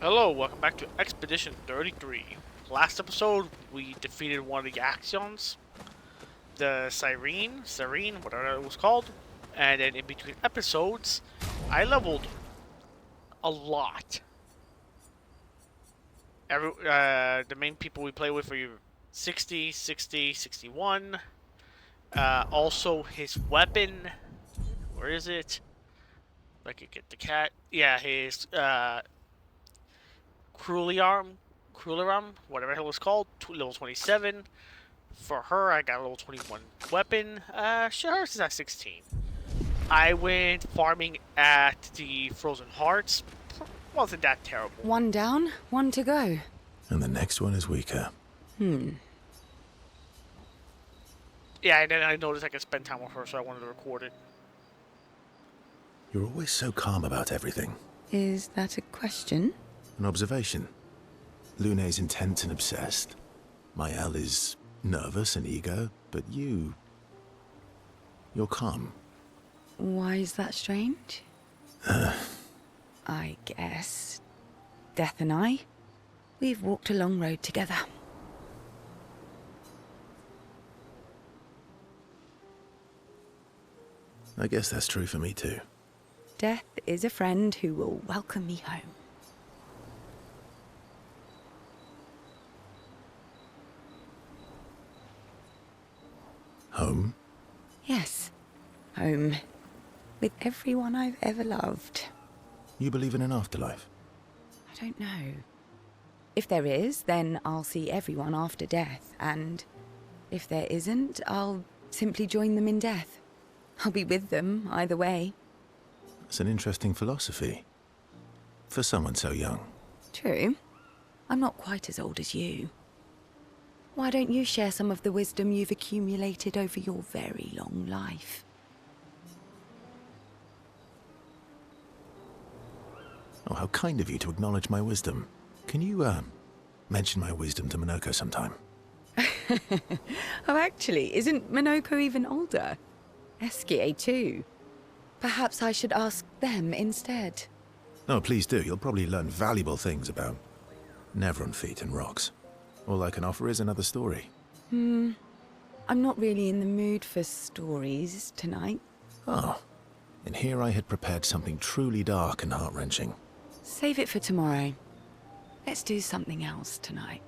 Hello, welcome back to Expedition 33. Last episode, we defeated one of the Axions, the Sirene, whatever it was called. And then in between episodes, I leveled a lot. The main people we play with are 60, 60, 61. Also, his weapon, where is it? If I could get the cat. Yeah, his Crueliarm, whatever the hell it's called, level 27. For her, I got a level 21 weapon. Hers is at 16. I went farming at the Frozen Hearts. Wasn't that terrible. One down, one to go. And the next one is weaker. Yeah, and then I noticed I could spend time with her, so I wanted to record it. You're always so calm about everything. Is that a question? An observation. Lune's intense and obsessed. Mael is nervous and eager, but you're calm. Why is that strange? I guess Death and I, we've walked a long road together. I guess that's true for me too. Death is a friend who will welcome me home. Home? Yes, home. With everyone I've ever loved. You believe in an afterlife? I don't know. If there is, then I'll see everyone after death, and if there isn't, I'll simply join them in death. I'll be with them either way. It's an interesting philosophy. For someone so young. True. I'm not quite as old as you. Why don't you share some of the wisdom you've accumulated over your very long life? Oh, how kind of you to acknowledge my wisdom. Can you, mention my wisdom to Minoko sometime? Oh, actually, isn't Minoko even older? Eskie, too. Perhaps I should ask them instead. Oh, please do. You'll probably learn valuable things about Nevron feet and rocks. All I can offer is another story. I'm not really in the mood for stories tonight. Oh, and here I had prepared something truly dark and heart-wrenching. Save it for tomorrow. Let's do something else tonight.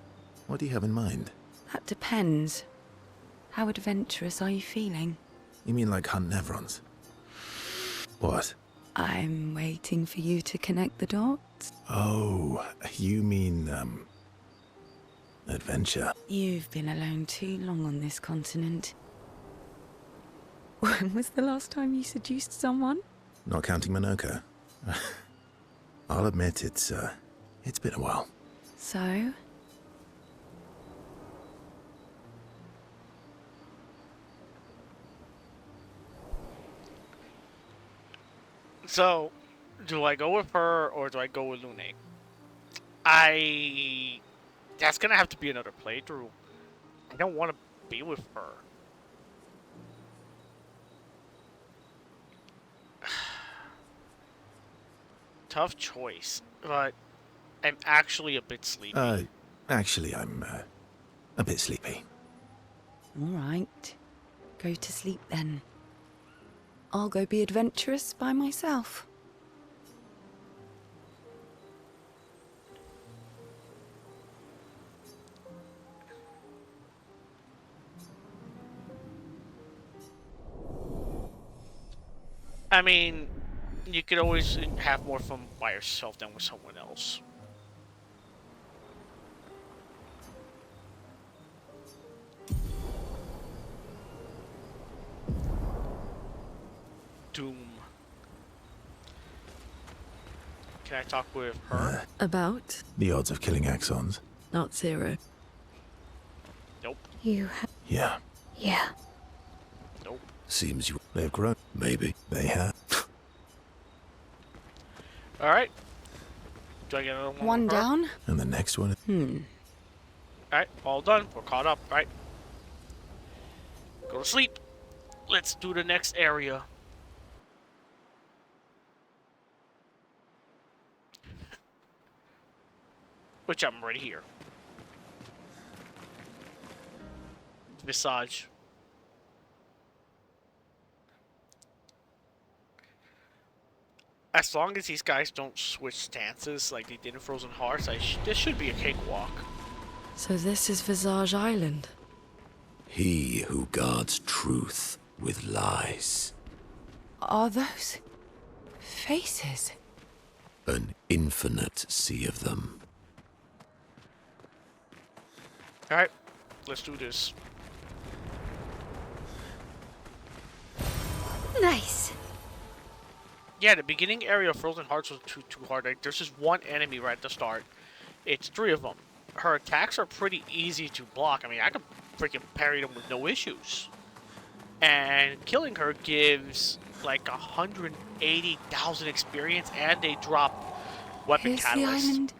What do you have in mind? That depends. How adventurous are you feeling? You mean like hunt Nevrons? What? I'm waiting for you to connect the dots. Oh, you mean, adventure. You've been alone too long on this continent. When was the last time you seduced someone? Not counting Minoko. I'll admit it's been a while. So? So, do I go with her or do I go with Lune? That's gonna have to be another playthrough. I don't want to be with her. Tough choice, but I'm actually a bit sleepy. Actually, I'm, a bit sleepy. All right. Go to sleep then. I'll go be adventurous by myself. I mean, you could always have more fun by yourself than with someone else. Doom. Can I talk with her? About? The odds of killing Axons. Not zero. Nope. You have... Yeah. Yeah. Nope. Seems they've grown. Maybe. They have. Alright. Do I get another one? One with her? down? And the next one... Alright, all done. We're caught up. Alright. Go to sleep. Let's do the next area. Which I'm right here. Visage. As long as these guys don't switch stances like they did in Frozen Hearts, this should be a cakewalk. So this is Visage Island. He who guards truth with lies. Are those faces? An infinite sea of them. Alright, let's do this. Nice. Yeah, the beginning area of Frozen Hearts was too hard. Like, there's just one enemy right at the start. It's 3 of them. Her attacks are pretty easy to block. I mean, I could freaking parry them with no issues. And killing her gives like 180,000 experience, and they drop weapon Here's catalyst. the island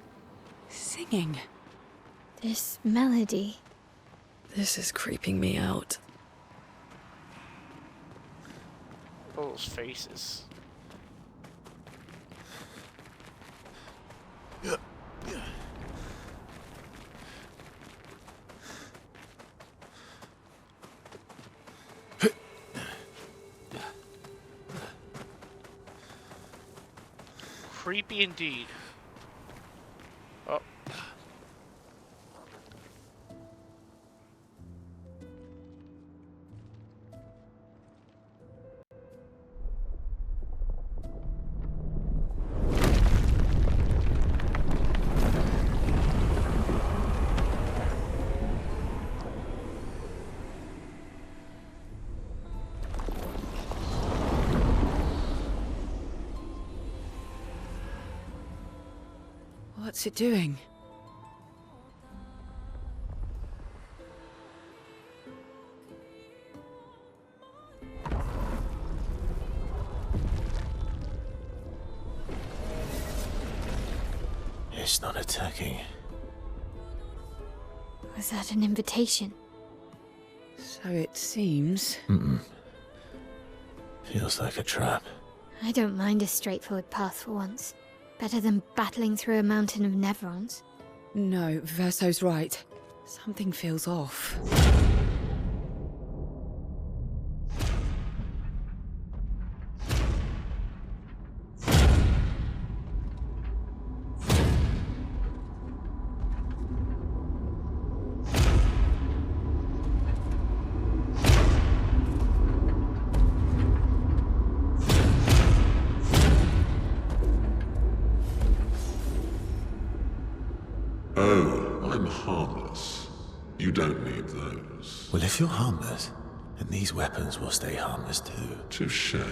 singing. This melody. This is creeping me out. Oh, those faces. Creepy indeed. Oh. What's it doing? It's not attacking. Was that an invitation? So it seems. Feels like a trap. I don't mind a straightforward path for once. Better than battling through a mountain of Neverons. No, Verso's right. Something feels off. Oh, I'm harmless. You don't need those. Well, if you're harmless, then these weapons will stay harmless too. Touché.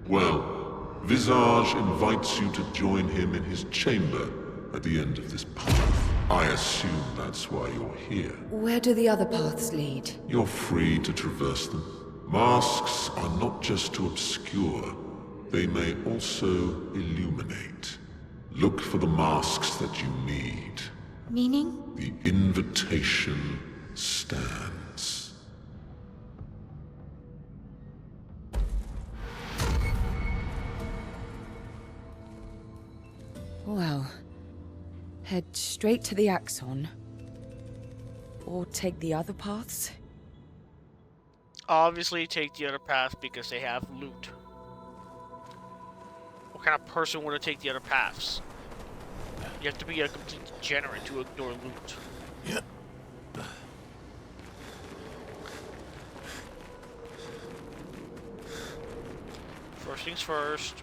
Well, Visage invites you to join him in his chamber at the end of this path. I assume that's why you're here. Where do the other paths lead? You're free to traverse them. Masks are not just to obscure, they may also illuminate. Look for the masks that you need. Meaning? The invitation stands. Well, head straight to the Axion. Or take the other paths? Obviously, take the other path because they have loot. What kind of person would take the other paths? You have to be a complete degenerate to ignore loot. Yeah. First things first.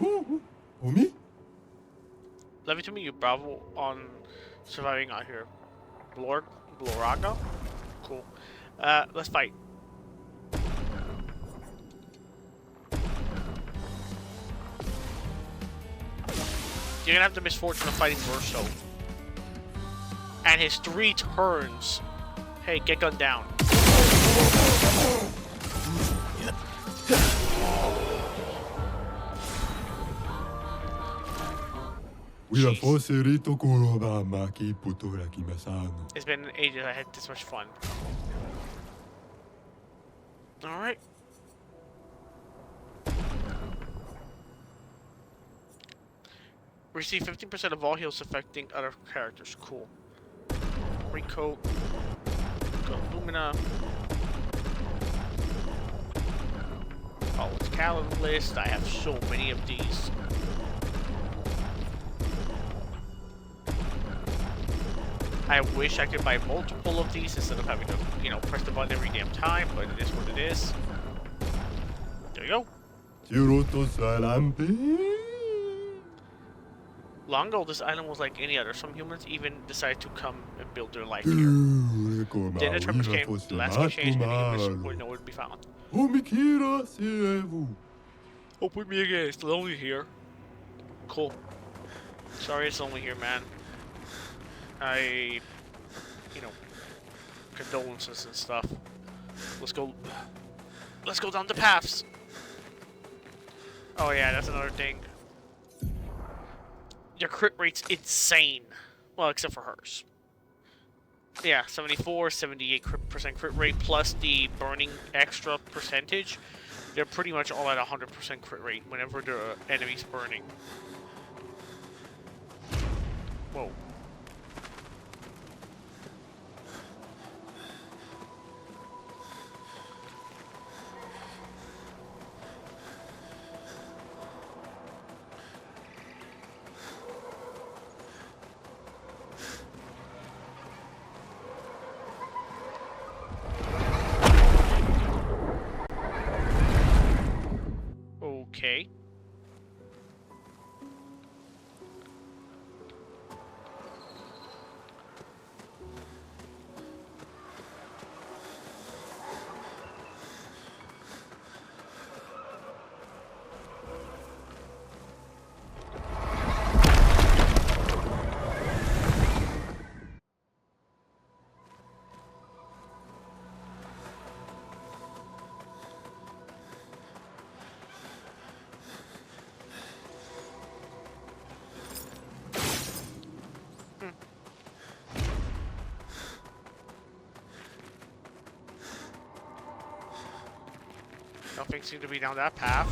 Omi? Let me tell me you bravo on surviving out here. Bloraga? Cool. Let's fight. You're gonna have the misfortune of fighting Verso. And his 3 turns. Hey, get gunned down. It's been ages I had this much fun. Alright. Receive 15% of all heals affecting other characters. Cool. Recoat. Got Lumina. Oh, it's Catalyst. I have so many of these. I wish I could buy multiple of these instead of having to, you know, press the button every damn time, but it is what it is. There you go. Long ago, this island was like any other. Some humans even decided to come and build their life here. Then the Tremors came, the landscape changed, many humans were nowhere to be found. Hope with me again, it's lonely here. Cool. Sorry it's lonely here, man. You know, condolences and stuff. Let's go down the paths. Oh yeah, that's another thing. Your crit rate's insane. Well, except for hers. Yeah, 74, 78% crit rate plus the burning extra percentage. They're pretty much all at 100% crit rate whenever the enemy's burning. Whoa. Okay. Nothing seemed to be down that path.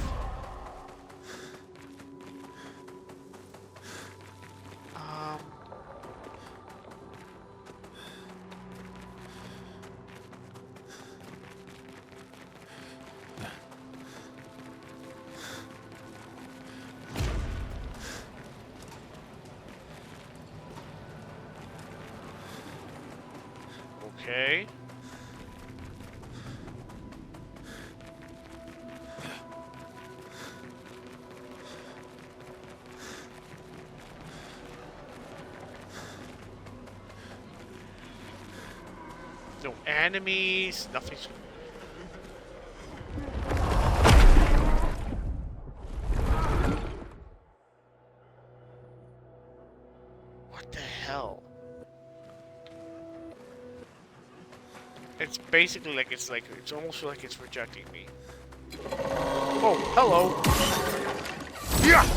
Okay. No enemies, nothing's... What the hell? It's basically like it's almost like it's rejecting me. Oh, hello. Yeah.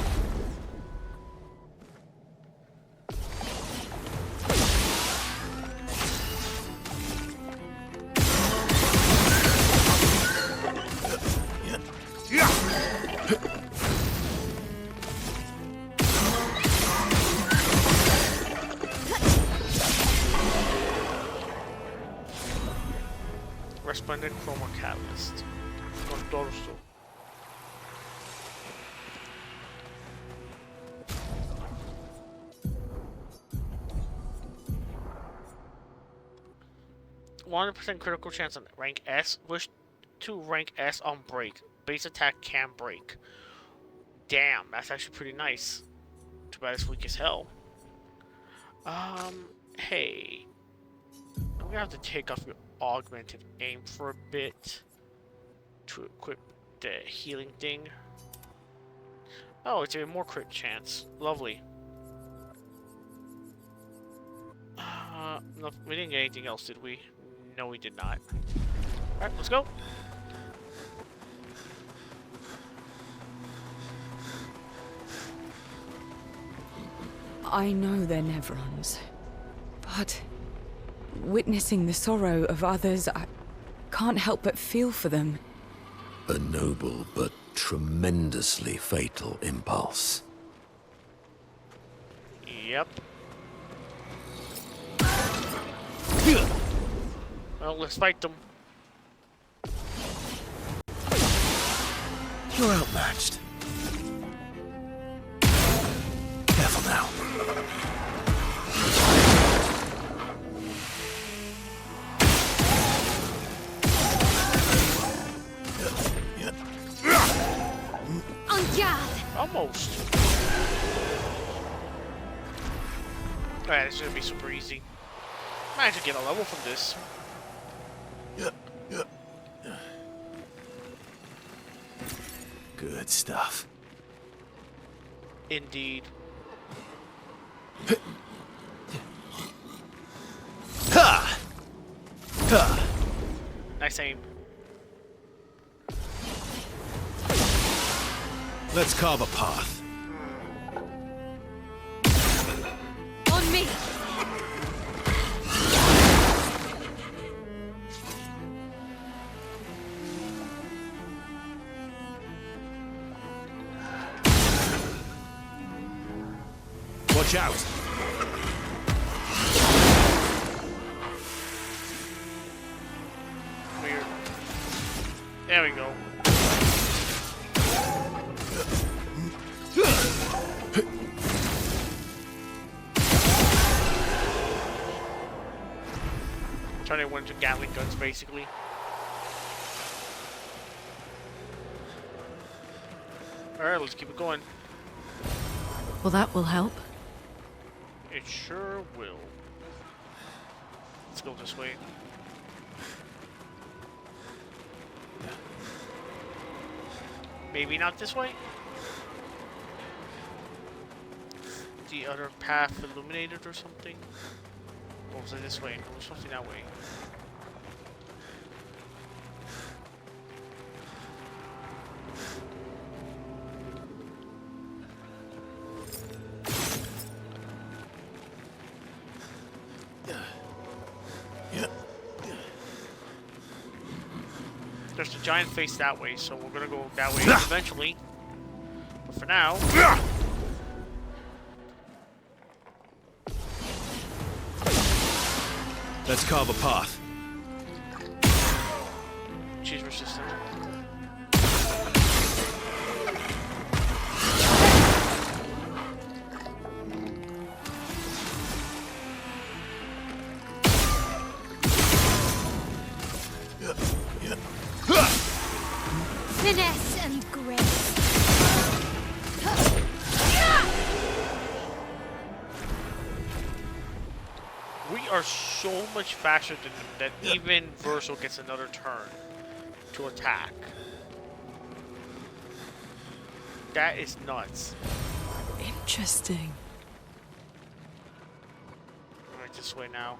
Resplendent Chroma Catalyst. Con Dorso. %100% critical chance on rank S. Wish to rank S on break. Base attack can break. Damn, that's actually pretty nice. Too bad it's weak as hell. Hey. I'm gonna have to take off your augmented aim for a bit to equip the healing thing. Oh, it's even more crit chance. Lovely. No, we didn't get anything else, did we? No, we did not. Alright, let's go. I know they're Nevrons, but witnessing the sorrow of others, I can't help but feel for them. A noble but tremendously fatal impulse. Yep. Well, let's fight them. You're outmatched. Careful now. En garde! Almost. Alright, this is gonna be super easy. Might actually get a level from this. Good stuff. Indeed. Ha! Ha! Nice aim. Let's carve a path. On me! Watch out! Weird. There we go. Turning one into Gatling guns, basically. Alright, let's keep it going. Well, that will help. It sure will. Let's go this way. Maybe not this way? The other path illuminated or something? Or was it this way? No, it was something that way. There's a giant face that way, so we're gonna go that way eventually. But for now... Let's carve a path. She's resistant. Finesse and grace. We are so much faster than them that even Verso gets another turn to attack. That is nuts. Interesting. Right this way now.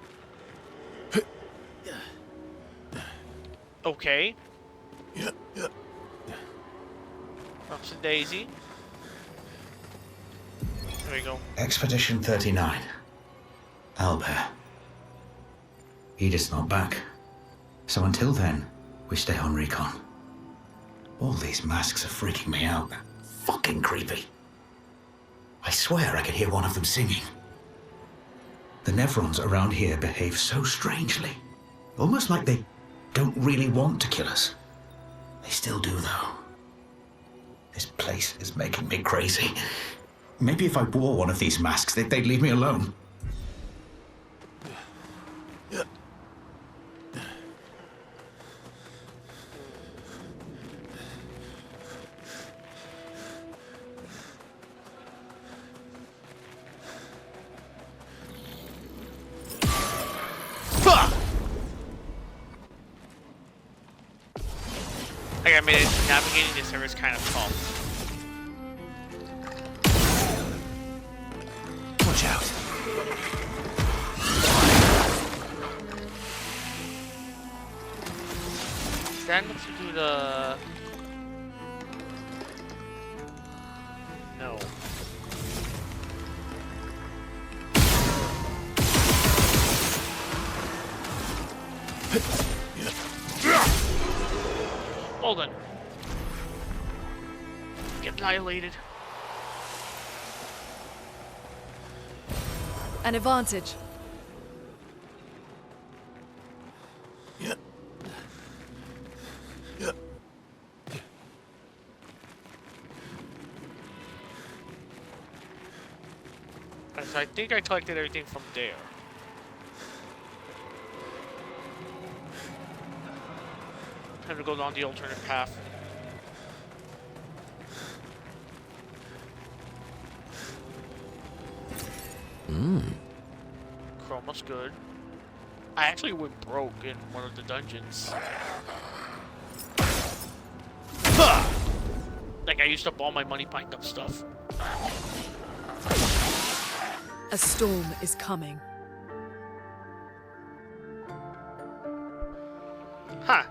Okay. Ups and Daisy. There we go. Expedition 39. Albert. Edith's not back. So until then, we stay on recon. All these masks are freaking me out. They're fucking creepy. I swear I could hear one of them singing. The Nevrons around here behave so strangely. Almost like they don't really want to kill us. They still do, though. This place is making me crazy. Maybe if I wore one of these masks, they'd leave me alone. Like I made it, navigating this area is kind of tough. Watch out. Stand up to do the... No. Well then. Get annihilated. An advantage. Yeah. Yeah. So I think I collected everything from there. Time to go down the alternate path. Chroma's good. I actually went broke in one of the dungeons. Like, I used up all my money buying up stuff. A storm is coming. Huh.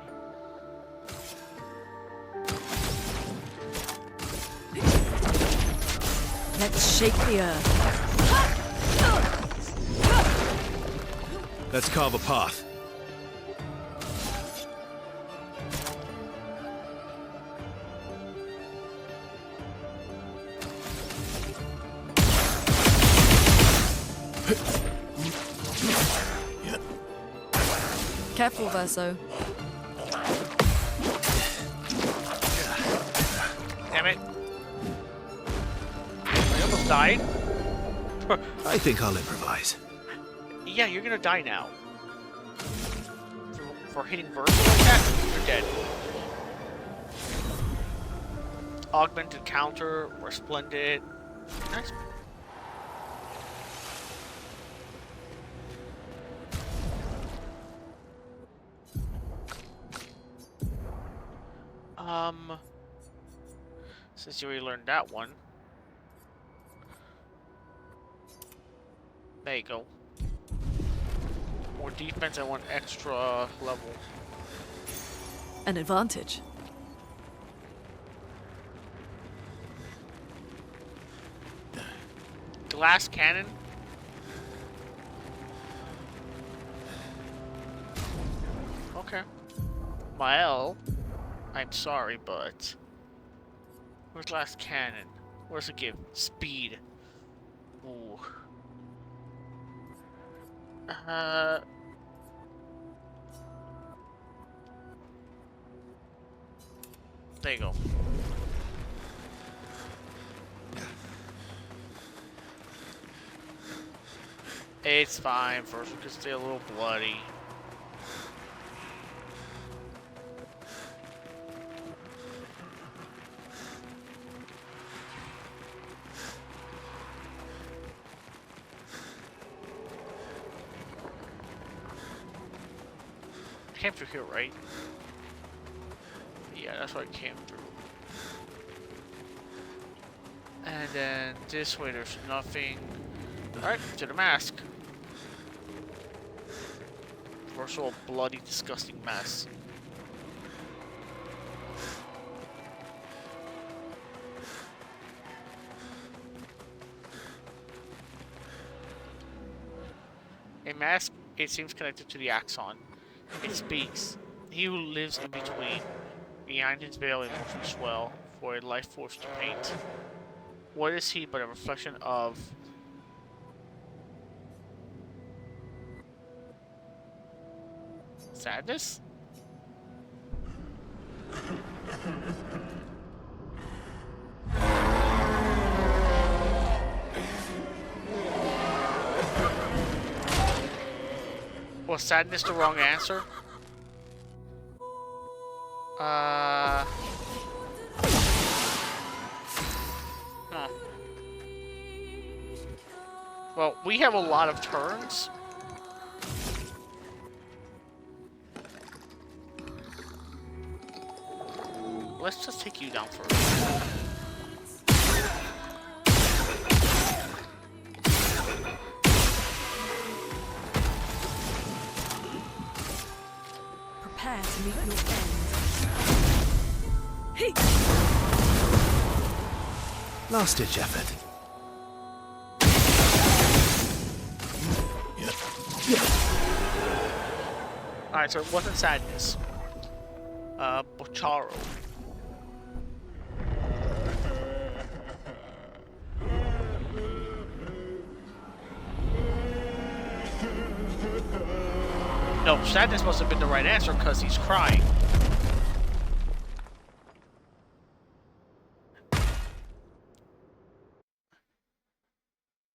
Let's shake the earth. Let's carve a path. Careful, Verso. Damn it. I almost died. I think I'll improvise. Yeah, you're gonna die now. For hitting vertical like that, you're dead. Augmented counter, resplendent. Nice. Since you already learned that one. There you go. More defense and one extra level. An advantage. Glass cannon. Okay. Well, I'm sorry, but where's glass cannon? Where's it give? Speed. Ooh. There you go. It's fine. First, we could stay a little bloody. I came through here, right? Yeah, that's what I came through. And then this way, there's nothing. Alright, to the mask. First of all, bloody, disgusting mess. A mask, it seems connected to the Axion. It speaks. He who lives in between. Behind his veil, emotions swell, for a life force to paint. What is he but a reflection of sadness? Was sadness the wrong answer? Huh. Well, we have a lot of turns. Let's just take you down first. Prepare to meet your end. Hey! Last ditch effort. Alright, so it wasn't sadness. Bocharo. No, sadness must have been the right answer because he's crying.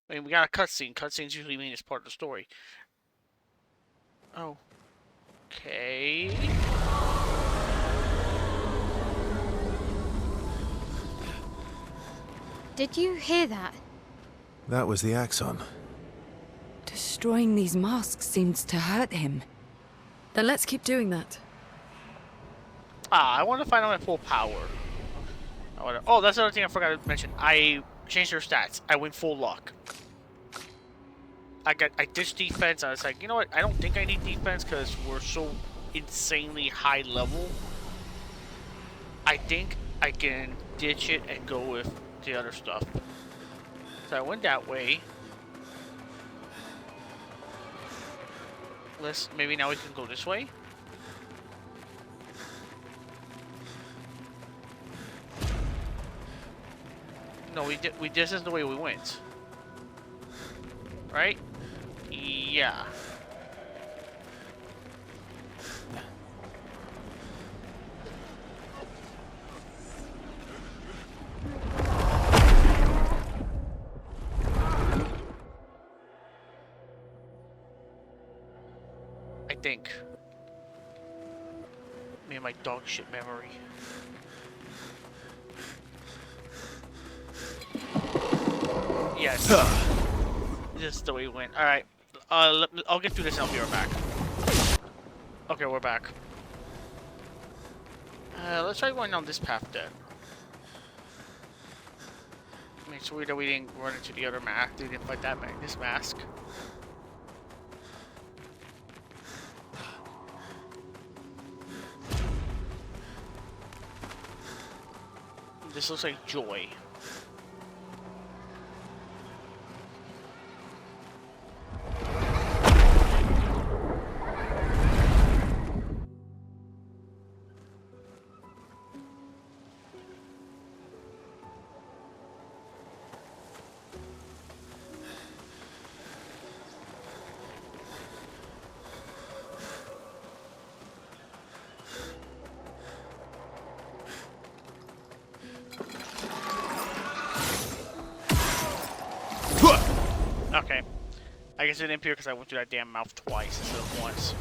I mean, we got a cutscene. Cutscenes usually mean it's part of the story. Oh. Okay. Did you hear that? That was the Axion. Destroying these masks seems to hurt him. Then let's keep doing that. I want to find out my full power. Oh, that's another thing I forgot to mention. I changed their stats. I went full luck. I ditched defense. I was like, you know what? I don't think I need defense because we're so insanely high level. I think I can ditch it and go with the other stuff. So I went that way. Maybe now we can go this way. No, this is the way we went. Right? Yeah. I think. Me and my dog shit memory. Yes. This is the way we went. Alright. I'll get through this and I'll be right back. Okay, we're back. Let's try going down this path then. Make sure that we didn't run into the other mask. We didn't fight this mask. This looks like Joy. Okay. I guess it didn't appear because I went through that damn mouth twice instead of once.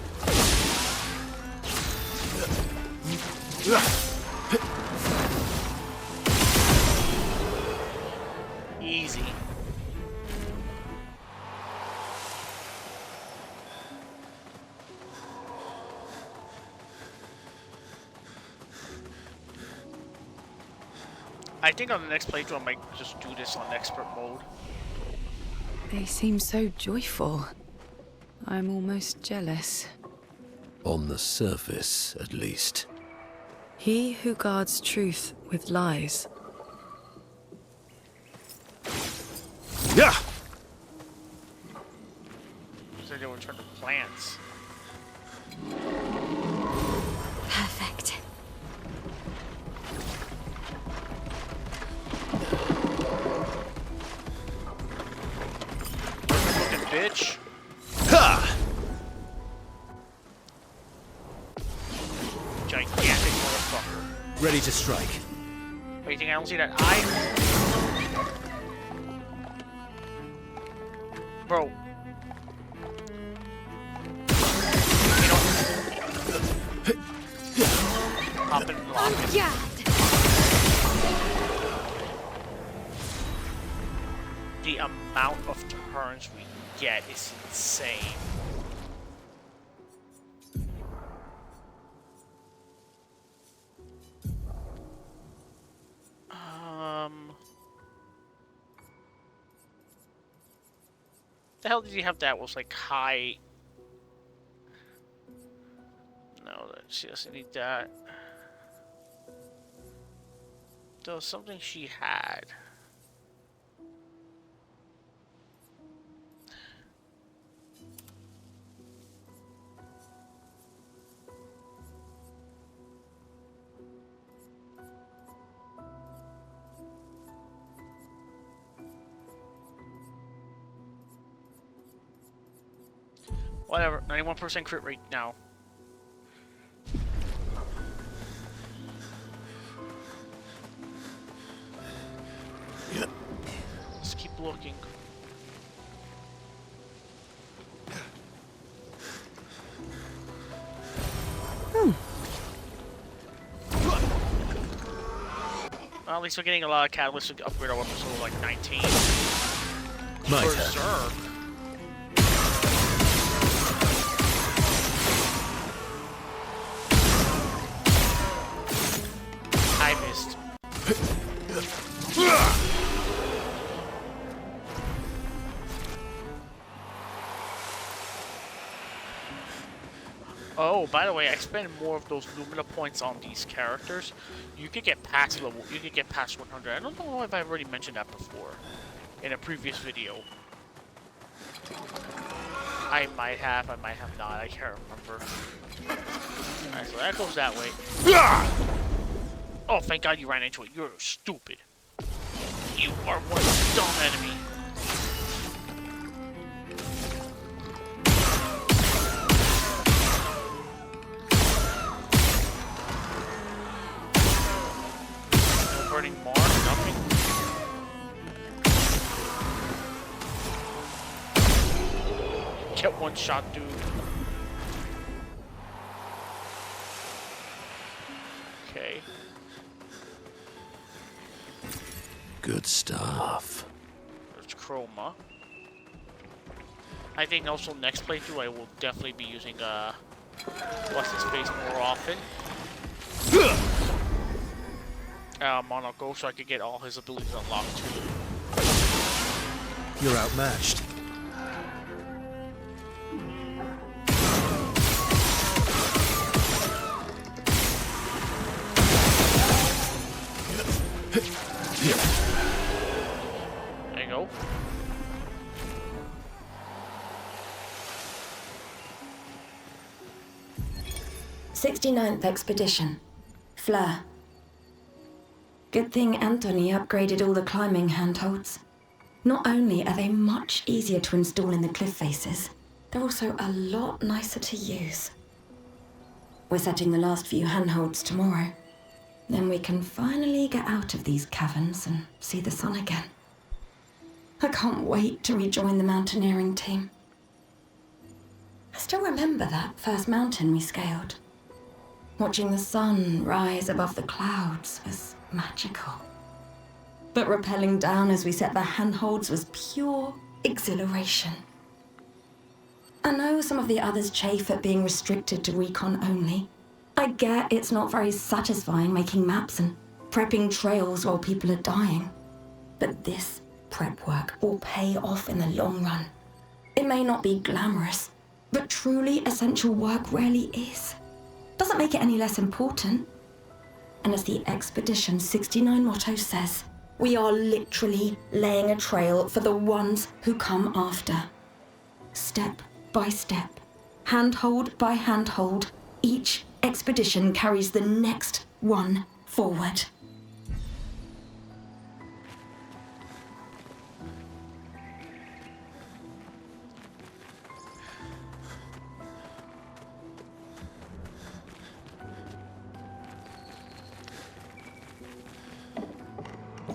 Easy. I think on the next playthrough I might just do this on expert mode. They seem so joyful. I'm almost jealous. On the surface, at least. He who guards truth with lies. Yeah! So they were trying to plants. Perfect. Looking bitch. Ha! Gigantic motherfucker. Ready to strike. Wait, you think I don't see that eye? Bro. You know. Pop and lock it. Yeah. The amount of turns we get is insane. The hell did you have that was like high? No, she doesn't need that. There was something she had. Whatever, 91% crit rate now. Let's keep looking. Well, at least we're getting a lot of catalysts to upgrade our weapons to like 19. My turn. Berserk. I missed. Oh, by the way, I spend more of those Lumina points on these characters. You could get past level. You could get past 100. I don't know if I've already mentioned that before in a previous video. I might have not. I can't remember. Alright, so that goes that way. Oh, thank God you ran into it. You're stupid. You are one dumb enemy. Burning Mars, nothing. Get one shot, dude. Okay. Good stuff. There's Chroma. I think also next playthrough I will definitely be using what's his face more often. Monaco, so I could get all his abilities unlocked too. You're outmatched. There you go. '69th Expedition. Fleur. Good thing Anthony upgraded all the climbing handholds. Not only are they much easier to install in the cliff faces, they're also a lot nicer to use. We're setting the last few handholds tomorrow. Then we can finally get out of these caverns and see the sun again. I can't wait to rejoin the mountaineering team. I still remember that first mountain we scaled. Watching the sun rise above the clouds was magical. But rappelling down as we set the handholds was pure exhilaration. I know some of the others chafe at being restricted to recon only. I get it's not very satisfying making maps and prepping trails while people are dying. But this prep work will pay off in the long run. It may not be glamorous, but truly essential work rarely is. Doesn't make it any less important. And as the Expedition 69 motto says, we are literally laying a trail for the ones who come after. Step by step, handhold by handhold, each expedition carries the next one forward.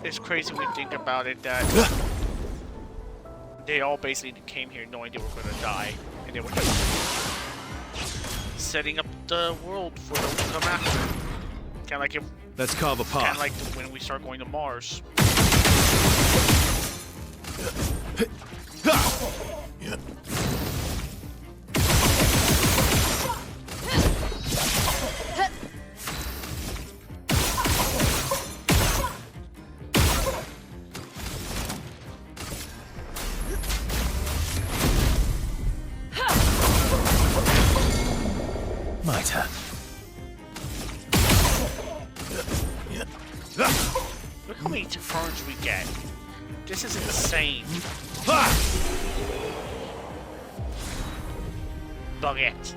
It's crazy when you think about it that they all basically came here knowing they were going to die, and they were just setting up the world for them to come after. Kind of like if, Let's carve a path. kind of like when we start going to Mars. My turn. Look how many turns we get. This is insane. Baguette.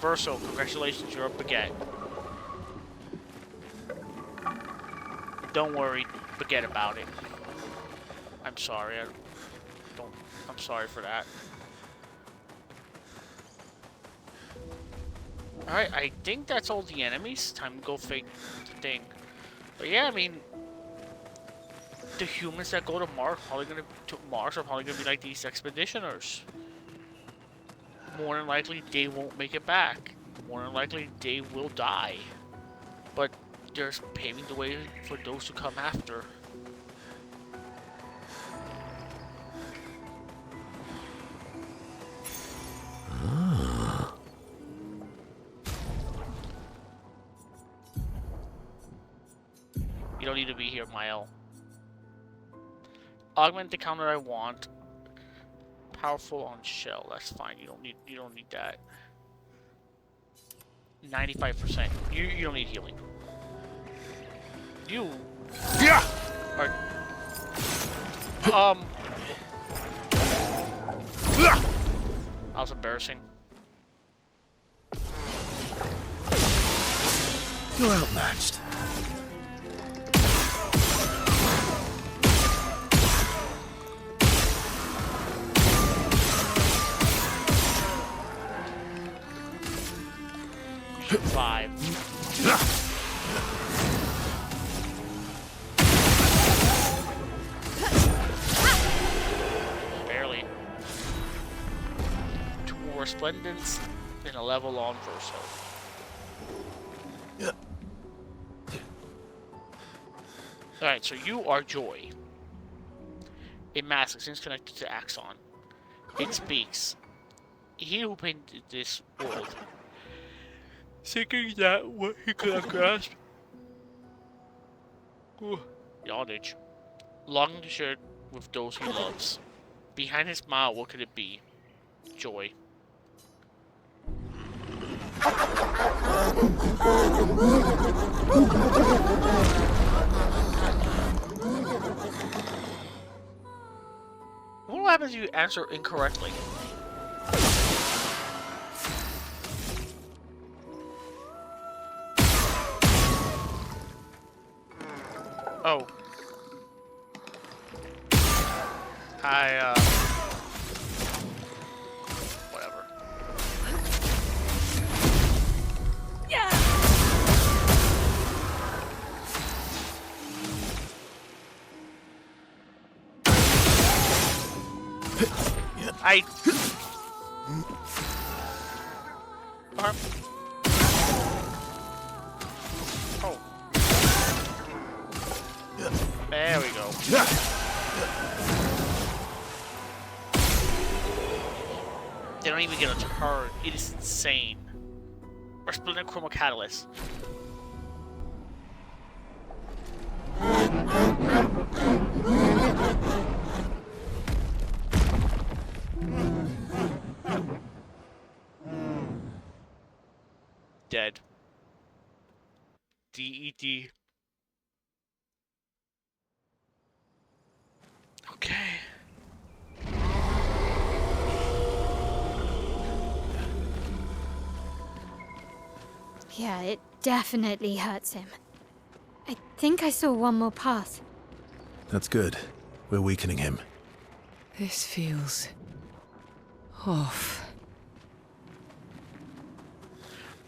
Verso, congratulations, you're a baguette. Don't worry, forget about it. I'm sorry. I'm sorry for that. Alright, I think that's all the enemies. Time to go fake the thing. But yeah, I mean, the humans that go to Mars are probably gonna be like these expeditioners. More than likely, they won't make it back. More than likely, they will die. But they're paving the way for those to come after. You don't need to be here, Mile. Augment the counter I want. Powerful on shell. That's fine. You don't need that. 95%. You don't need healing. You are that was embarrassing. You're outmatched. Five. Barely. 2 more Resplendence and a level on Verso. Alright, so you are Joy. A mask is connected to Axion. It speaks. He who painted this world, seeking that what he could have grasped. Yardage. Longing to share it with those he loves. Behind his smile, what could it be? Joy. What happens if you answer incorrectly? Oh. Whatever. Yeah. Oh. There we go. They don't even get a turn. It is insane. Or Splendid Chroma Catalyst. Dead. DED. Okay. Yeah, it definitely hurts him. I think I saw one more path. That's good. We're weakening him. This feels off.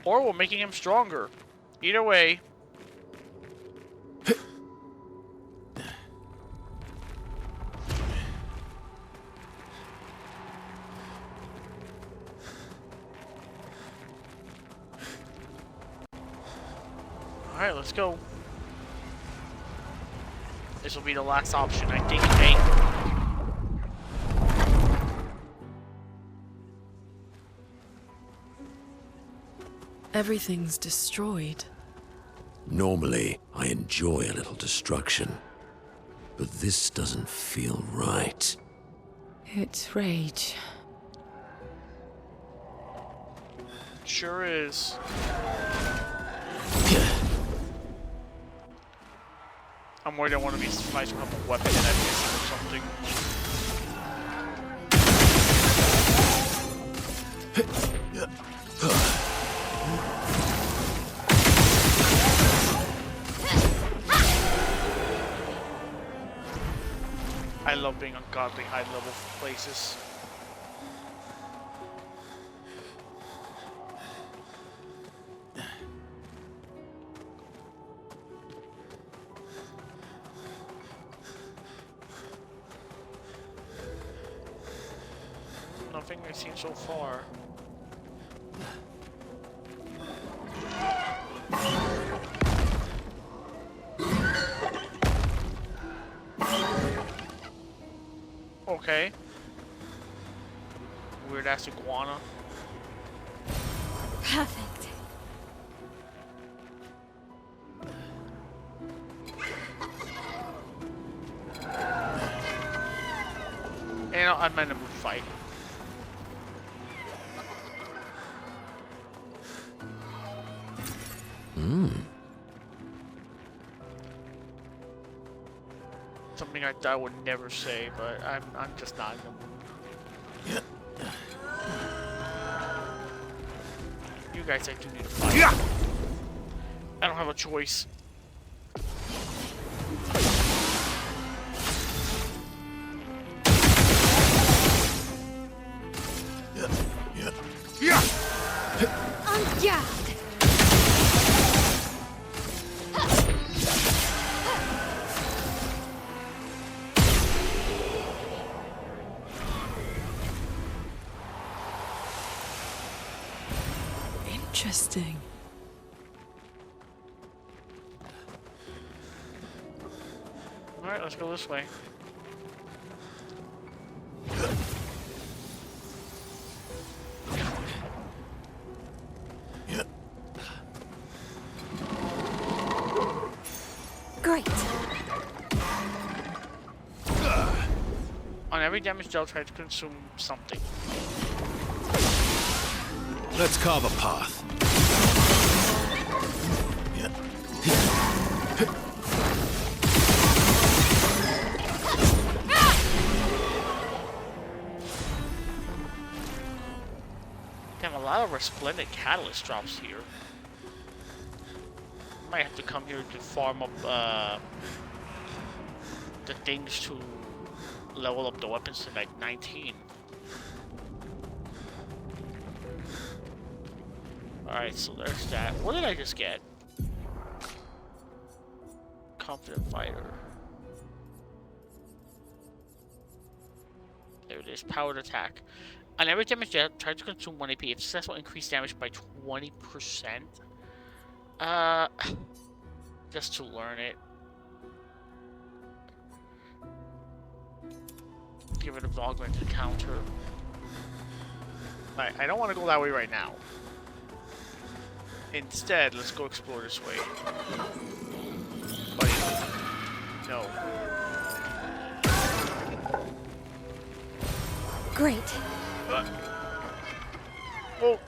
Or we're making him stronger. Either way. Alright, let's go. This will be the last option, I think, Nate. Everything's destroyed. Normally, I enjoy a little destruction. But this doesn't feel right. It's rage. Sure is. I'm worried that one of these fights will have a weapon and I'm missing or something. I love being on godly high level places. Nothing I've seen so far. Okay. Weird ass iguana. Perfect. And I'm in a mood fight. Something I would never say, but I'm just not in the mood. You guys, I do need to fight. Yeah! I don't have a choice. Yeah! On guard. Interesting. Alright, let's go this way. Great. On every damage dealt, try to consume something. Let's carve a path. Damn, a lot of resplendent catalyst drops here. Might have to come here to farm up the things to level up the weapons to like 19. Alright, so there's that. What did I just get? Confident fighter. There it is, powered attack. On every damage dealt, try to consume 1 AP. If successful, increase damage by 20%. Just to learn it. Give it a augmented counter. I don't want to go that way right now. Instead, let's go explore this way. Buddy. No. Great. Whoa.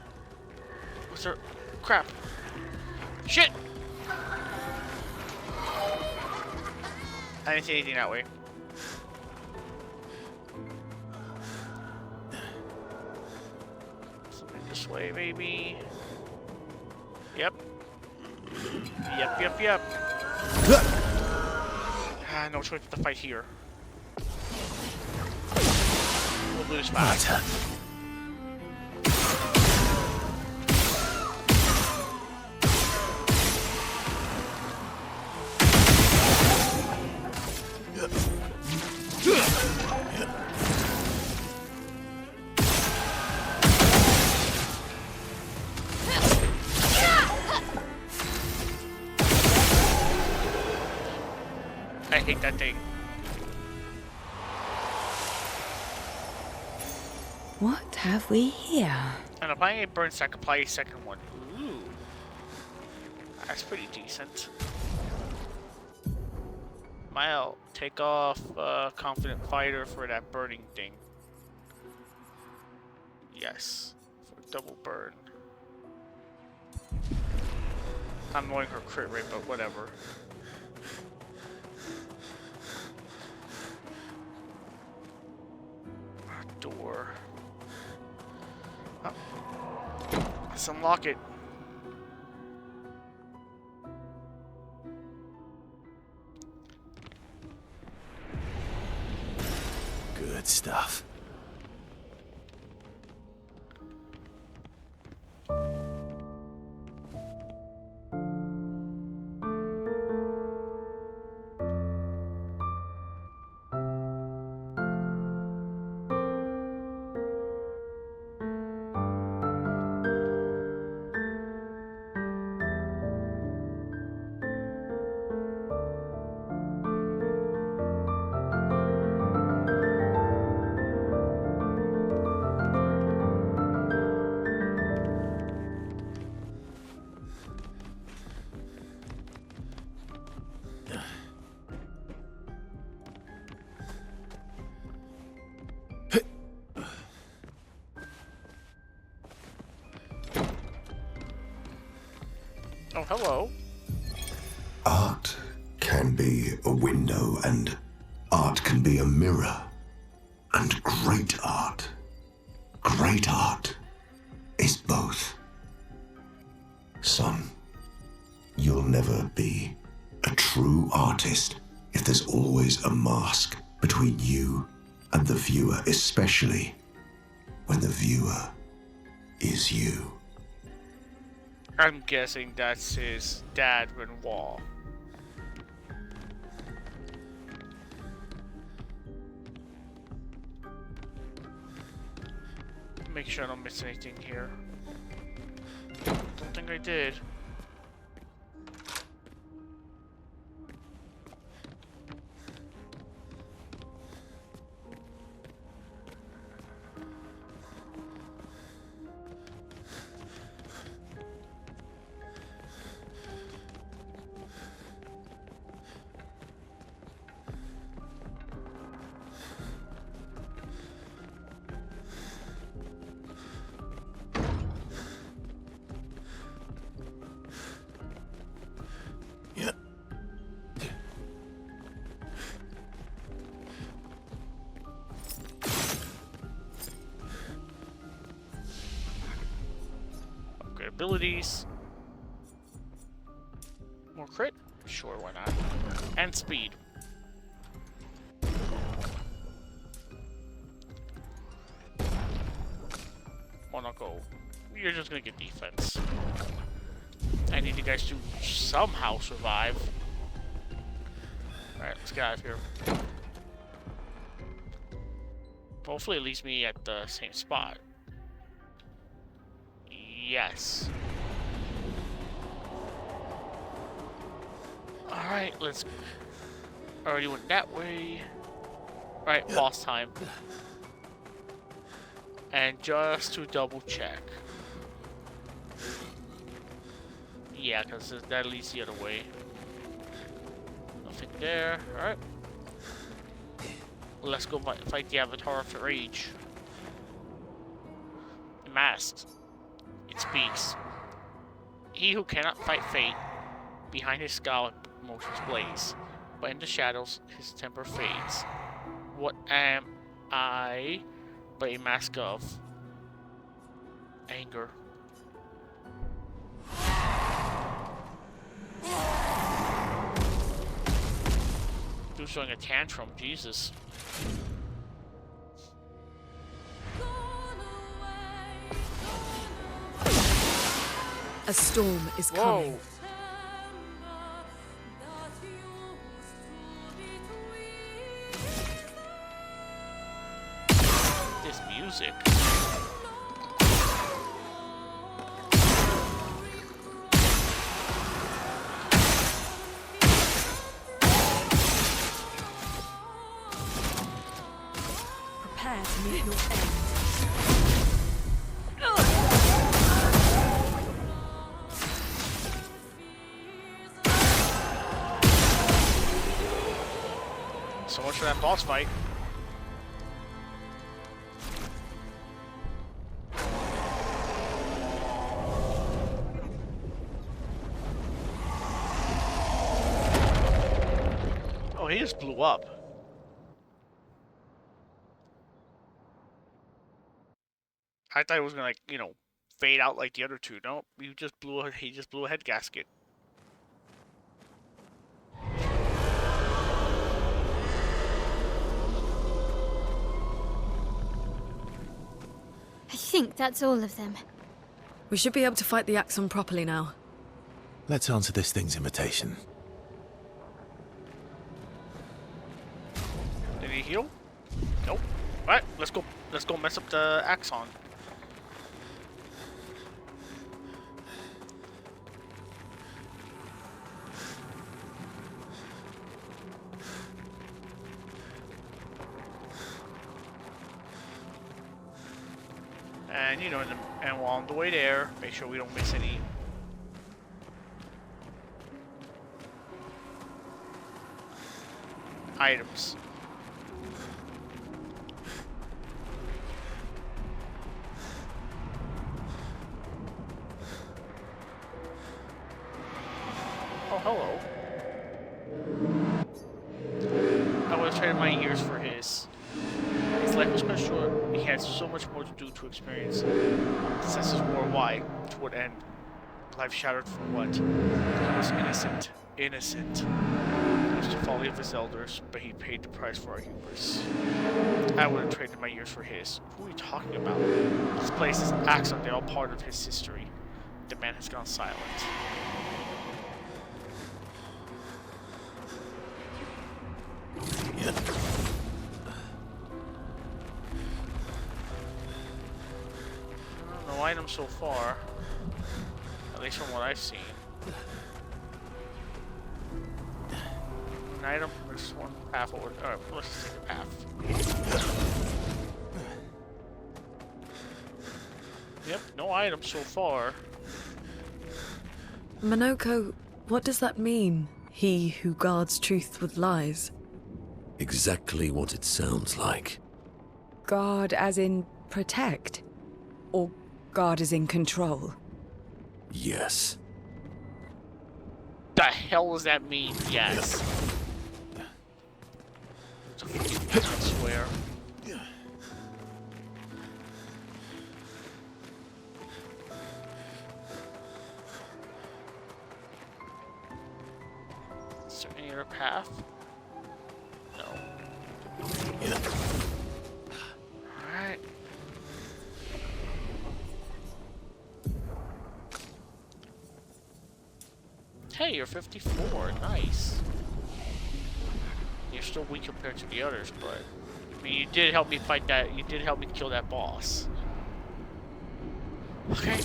What's there? Crap. Shit! I didn't see anything that way. Something this way, maybe. Yep. Yep. No choice but to fight here. We'll lose fast. I hate that thing. What have we here? And applying a burn stack, apply a second one. Ooh. That's pretty decent. Mile, take off Confident Fighter for that burning thing. Yes. For double burn. I'm knowing her crit rate, but whatever. Door. Oh. Let's unlock it. Good stuff. hello. Art can be a window, and art can be a mirror. And great art is both. Son, you'll never be a true artist if there's always a mask between you and the viewer, especially when the viewer is you. I'm guessing that's his dad, Renoir. Make sure I don't miss anything here. Don't think I did. Abilities. More crit? Sure, why not? And speed. Why not go? You're just gonna get defense. I need you guys to somehow survive. Alright, let's get out of here. Hopefully it leaves me at the same spot. Yes. Alright, let's... Already went that way. Alright, boss time. And just to double check. Yeah, because that leads the other way. Nothing there. Alright. Let's go fight the Avatar of Rage. Masked. It speaks. He who cannot fight fate, behind his scowl motions blaze, but in the shadows his temper fades. What am I but a mask of anger? Dude's showing a tantrum, Jesus. A storm is coming. Whoa. This music. Prepare to meet your end. So much for that boss fight. Oh, he just blew up. I thought it was gonna, like, you know, fade out like the other two. No, he just blew a head gasket. I think that's all of them. We should be able to fight the Axion properly now. Let's answer this thing's invitation. Did he heal? Nope. Alright, let's go mess up the Axion. And you know, and while on the way there, make sure we don't miss any items. hello. I would have traded my years for his. His life was cut short. He had so much more to do to experience. The senses were why to what end. Life shattered for what? He was innocent. Innocent. It was the folly of his elders, but he paid the price for our hubris. I would have traded my years for his. Who are you talking about? This place is Axion. They're all part of his history. The man has gone silent. No items so far. At least from what I've seen. An item, there's one path over. Alright, let's just take the path. Yep, no items so far. Monoko, what does that mean? He who guards truth with lies. Exactly what it sounds like. Guard as in protect? Or guard as in control? Yes. The hell does that mean? Yes. I swear. Is there any other path? No. Alright. Hey, you're 54. Nice. You're still weak compared to the others, but I mean, you did help me fight that. You did help me kill that boss. Okay.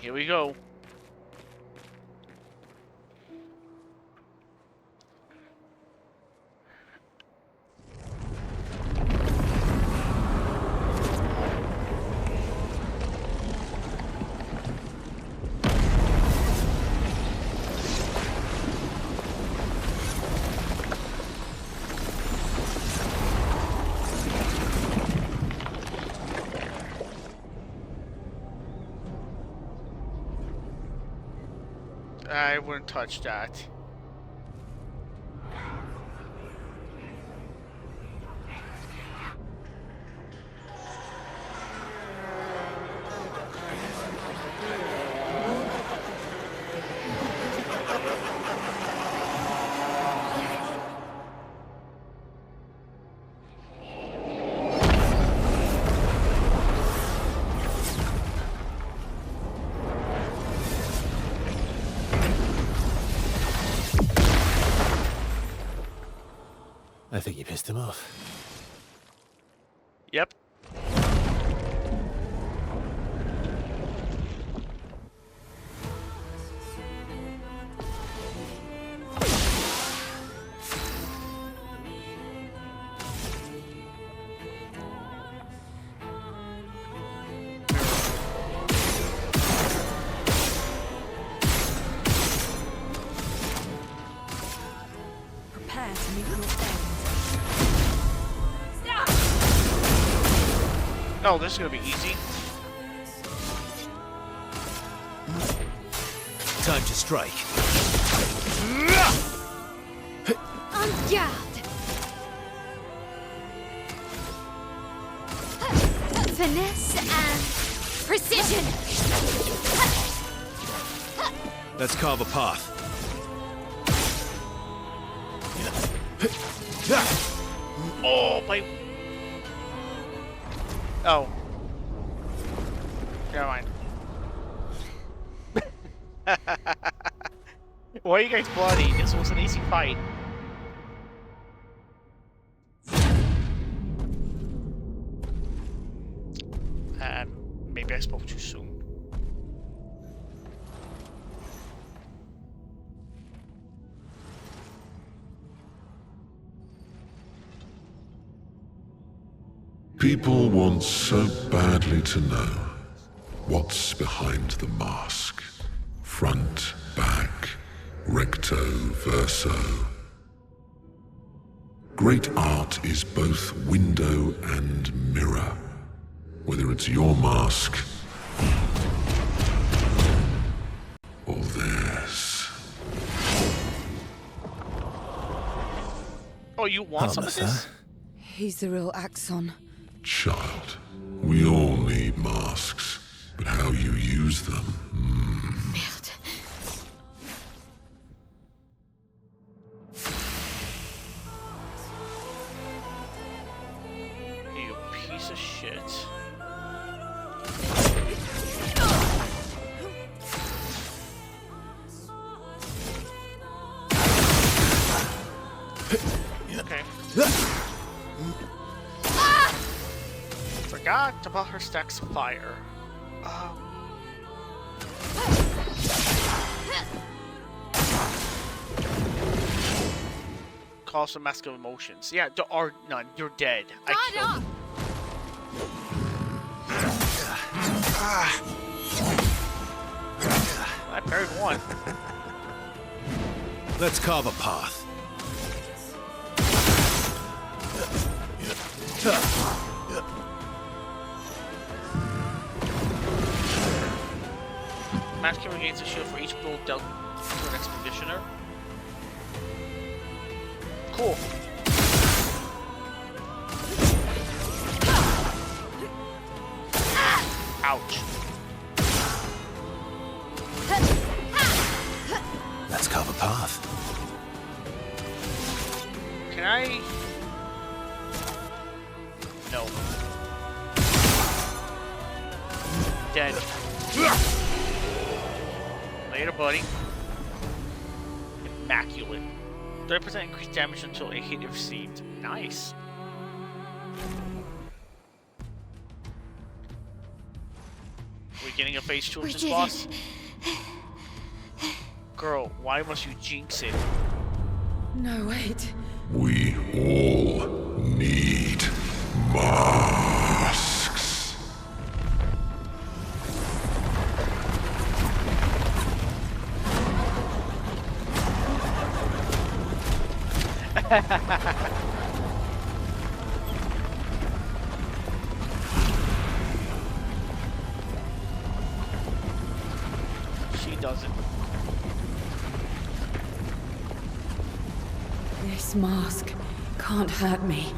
Here we go. I wouldn't touch that. I think you pissed him off. Yep. Prepare to meet your end. Oh, this is gonna be easy. Time to strike. On guard! Finesse and precision! Let's carve a path. Oh, my. Oh. Never mind. Why are you guys bloody? This was an easy fight. Maybe I spoke too soon. People want so badly to know what's behind the mask. Front, back, recto, verso. Great art is both window and mirror. Whether it's your mask or theirs. Oh, you want some of this? He's the real Axion. Child, we all need masks, but how you use them. You piece of shit. Okay. Forgot about her stacks of fire. Call some mask of emotions. Yeah, there are none. You're dead. I killed I parried one. Let's carve a path. Master regains a shield for each blow dealt to an expeditioner. Cool. Ouch. Let's carve a path. Can I? No. Dead. Later, buddy. Immaculate. 30% increased damage until a hit is received. Nice. Are we getting a phase 2 of this boss? Girl, why must you jinx it? No, wait. We all need masks. She doesn't. This mask can't hurt me.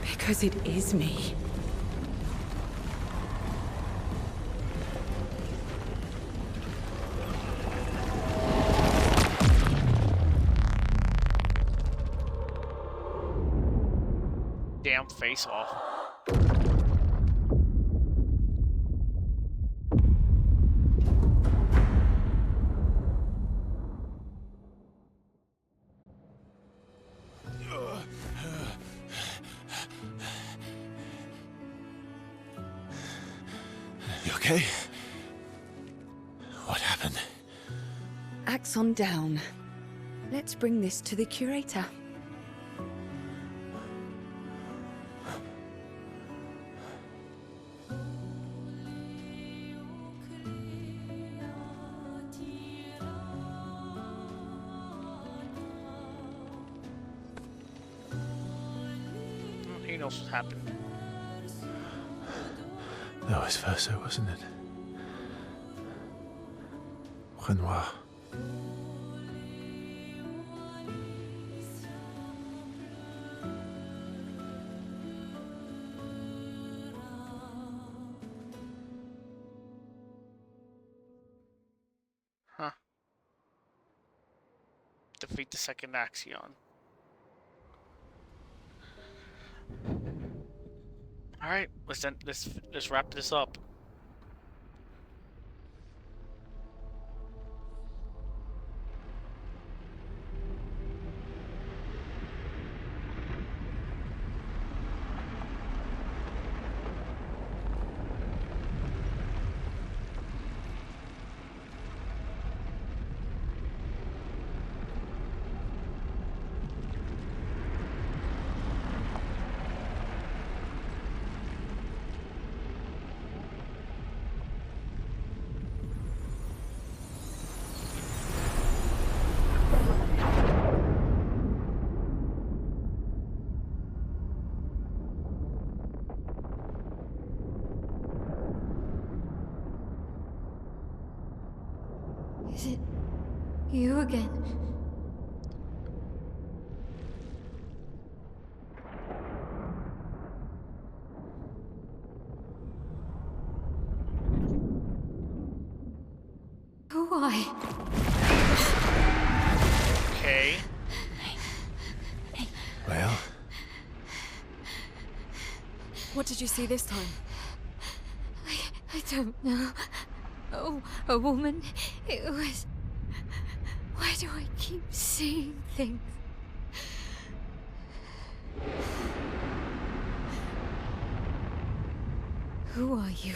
Because it is me. Damn face off. You okay? What happened? Axion down. Let's bring this to the curator. He knows what happened. That was Verso, wasn't it? Renoir. Huh. Defeat the second Axion. All right, let's wrap this up. You again. Why? Okay. Well, What did you see this time? I don't know. Oh, a woman. It was... Why do I keep seeing things? Who are you?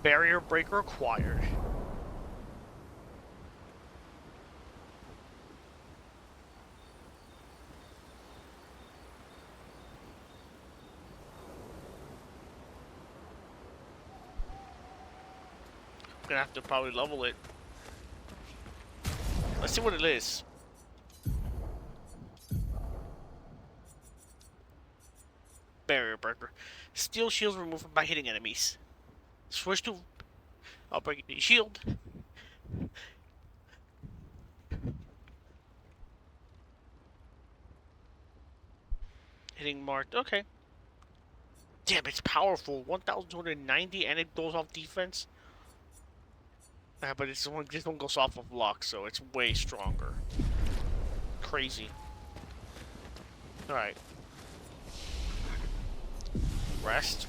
Barrier breaker acquired. Gonna have to probably level it. Let's see what it is. Barrier breaker. Steel shields removed by hitting enemies. Switch to... I'll break the shield. Hitting marked. Okay. Damn, it's powerful. 1,290 and it goes off defense. But this one goes off of luck, so it's way stronger. Crazy. Alright. Rest.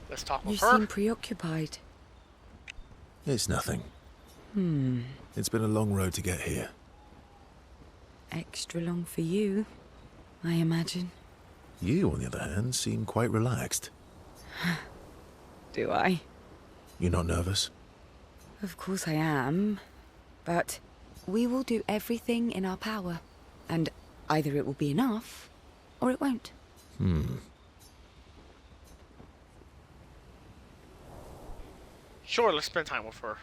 Let's talk You with her. seem preoccupied. it's nothing. It's been a long road to get here. Extra long for you, I imagine. You, on the other hand, seem quite relaxed. Do I? You're not nervous? Of course I am. But we will do everything in our power. And either it will be enough, or it won't. Sure, let's spend time with her.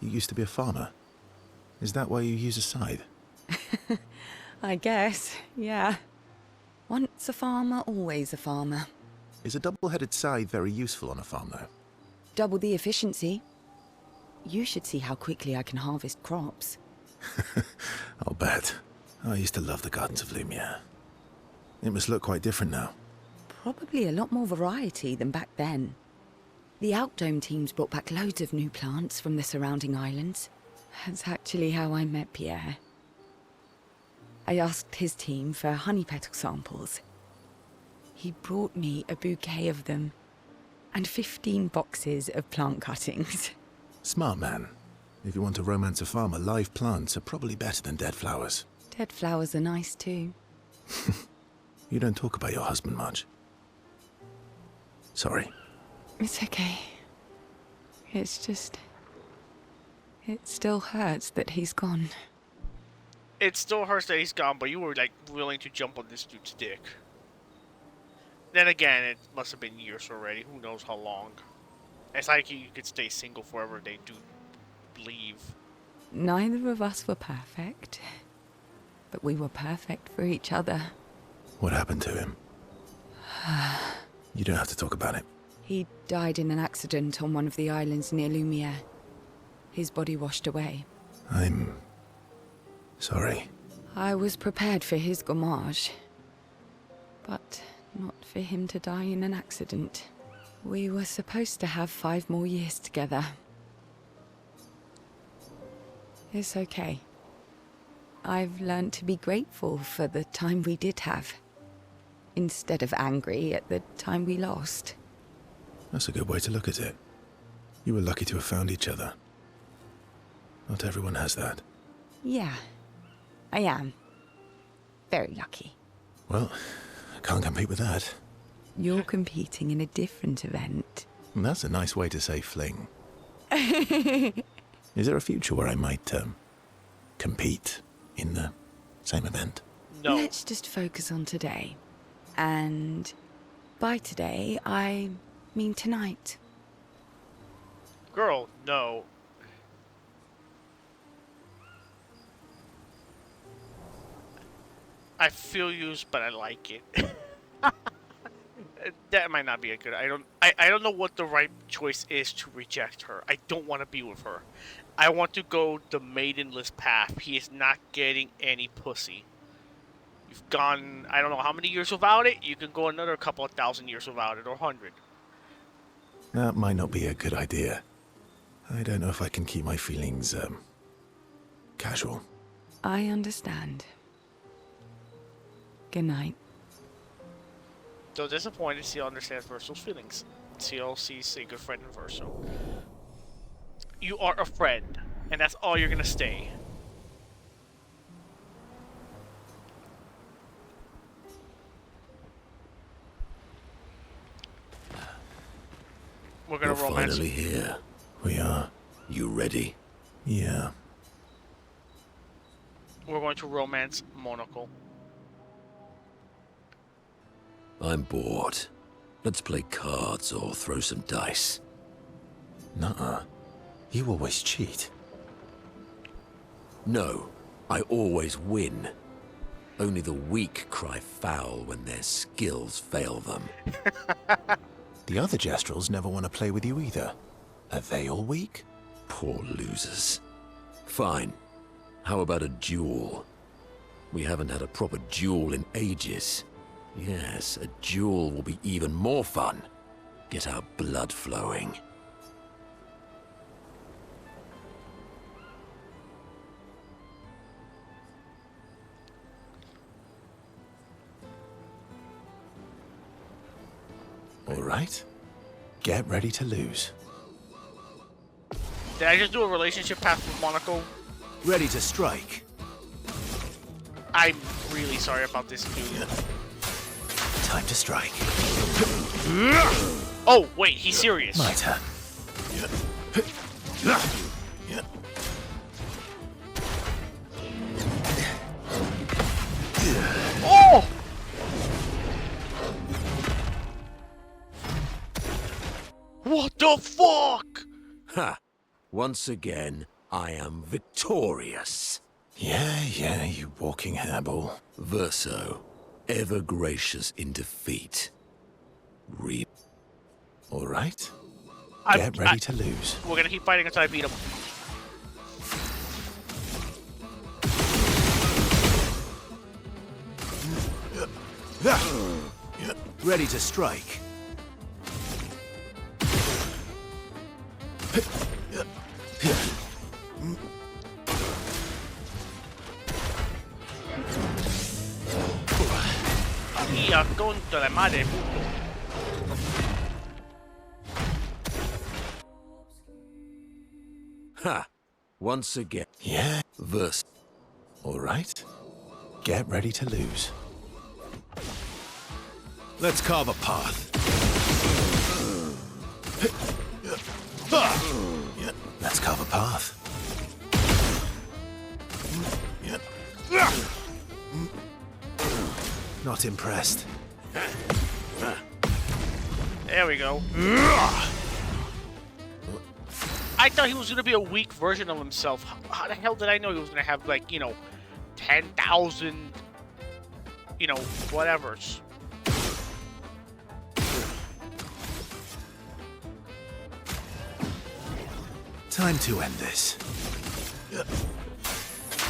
You used to be a farmer. Is that why you use a scythe? I guess, yeah. Once a farmer, always a farmer. Is a double-headed scythe very useful on a farm, though? Double the efficiency. You should see how quickly I can harvest crops. I'll bet. I used to love the gardens of Lumiere. It must look quite different now. Probably a lot more variety than back then. The Outdome teams brought back loads of new plants from the surrounding islands. That's actually how I met Pierre. I asked his team for honey petal samples. He brought me a bouquet of them, and 15 boxes of plant cuttings. Smart man. If you want to romance a farmer, live plants are probably better than dead flowers. Dead flowers are nice too. You don't talk about your husband much. Sorry. It's okay. It's just... It still hurts that he's gone. It still hurts that he's gone, but you were, like, willing to jump on this dude's dick. Then again, it must have been years already. Who knows how long. It's like you could stay single forever. They do leave. Neither of us were perfect. But we were perfect for each other. What happened to him? You don't have to talk about it. He died in an accident on one of the islands near Lumiere. His body washed away. I'm... sorry. I was prepared for his gommage. But not for him to die in an accident. We were supposed to have 5 more years together. It's okay. I've learned to be grateful for the time we did have, instead of angry at the time we lost. That's a good way to look at it. You were lucky to have found each other. Not everyone has that. Yeah, I am. Very lucky. Well, I can't compete with that. You're competing in a different event. That's a nice way to say fling. Is there a future where I might, compete in the same event? No. Let's just focus on today. And by today, I mean tonight. Girl, no. I feel used, but I like it. That might not be a good. I don't know what the right choice is to reject her. I don't want to be with her. I want to go the maidenless path. He is not getting any pussy. You've gone, I don't know how many years without it. You can go another couple of thousand years without it, or 100. That might not be a good idea. I don't know if I can keep my feelings, casual. I understand. Good night. So disappointed, Seal understands Verso's feelings. Seal sees a good friend in Verso. You are a friend, and that's all you're gonna stay. We're gonna You're romance. finally here. We are. You ready? Yeah. We're going to romance Monocle. I'm bored. Let's play cards or throw some dice. Nuh-uh. You always cheat. No, I always win. Only the weak cry foul when their skills fail them. The other Jestrels never want to play with you either. Are they all weak? Poor losers. Fine. How about a duel? We haven't had a proper duel in ages. Yes, a duel will be even more fun. Get our blood flowing. All right. Get ready to lose. Did I just do a relationship path with Monaco? Ready to strike. I'm really sorry about this, dude. Time to strike. Oh, wait, he's serious. My turn. Oh! What the fuck? Ha! Once again, I am victorious. Yeah, you walking hairball. Verso, ever gracious in defeat. Reap. All right. Get ready to lose. We're gonna keep fighting until I beat him. Ready to strike. Mia contra la madre. Ha! Once again. Yeah. Verse. All right. Get ready to lose. Let's carve a path. Let's carve a path. Not impressed. There we go. I thought he was gonna be a weak version of himself. How the hell did I know he was gonna have, like, 10,000, whatevers? Time to end this.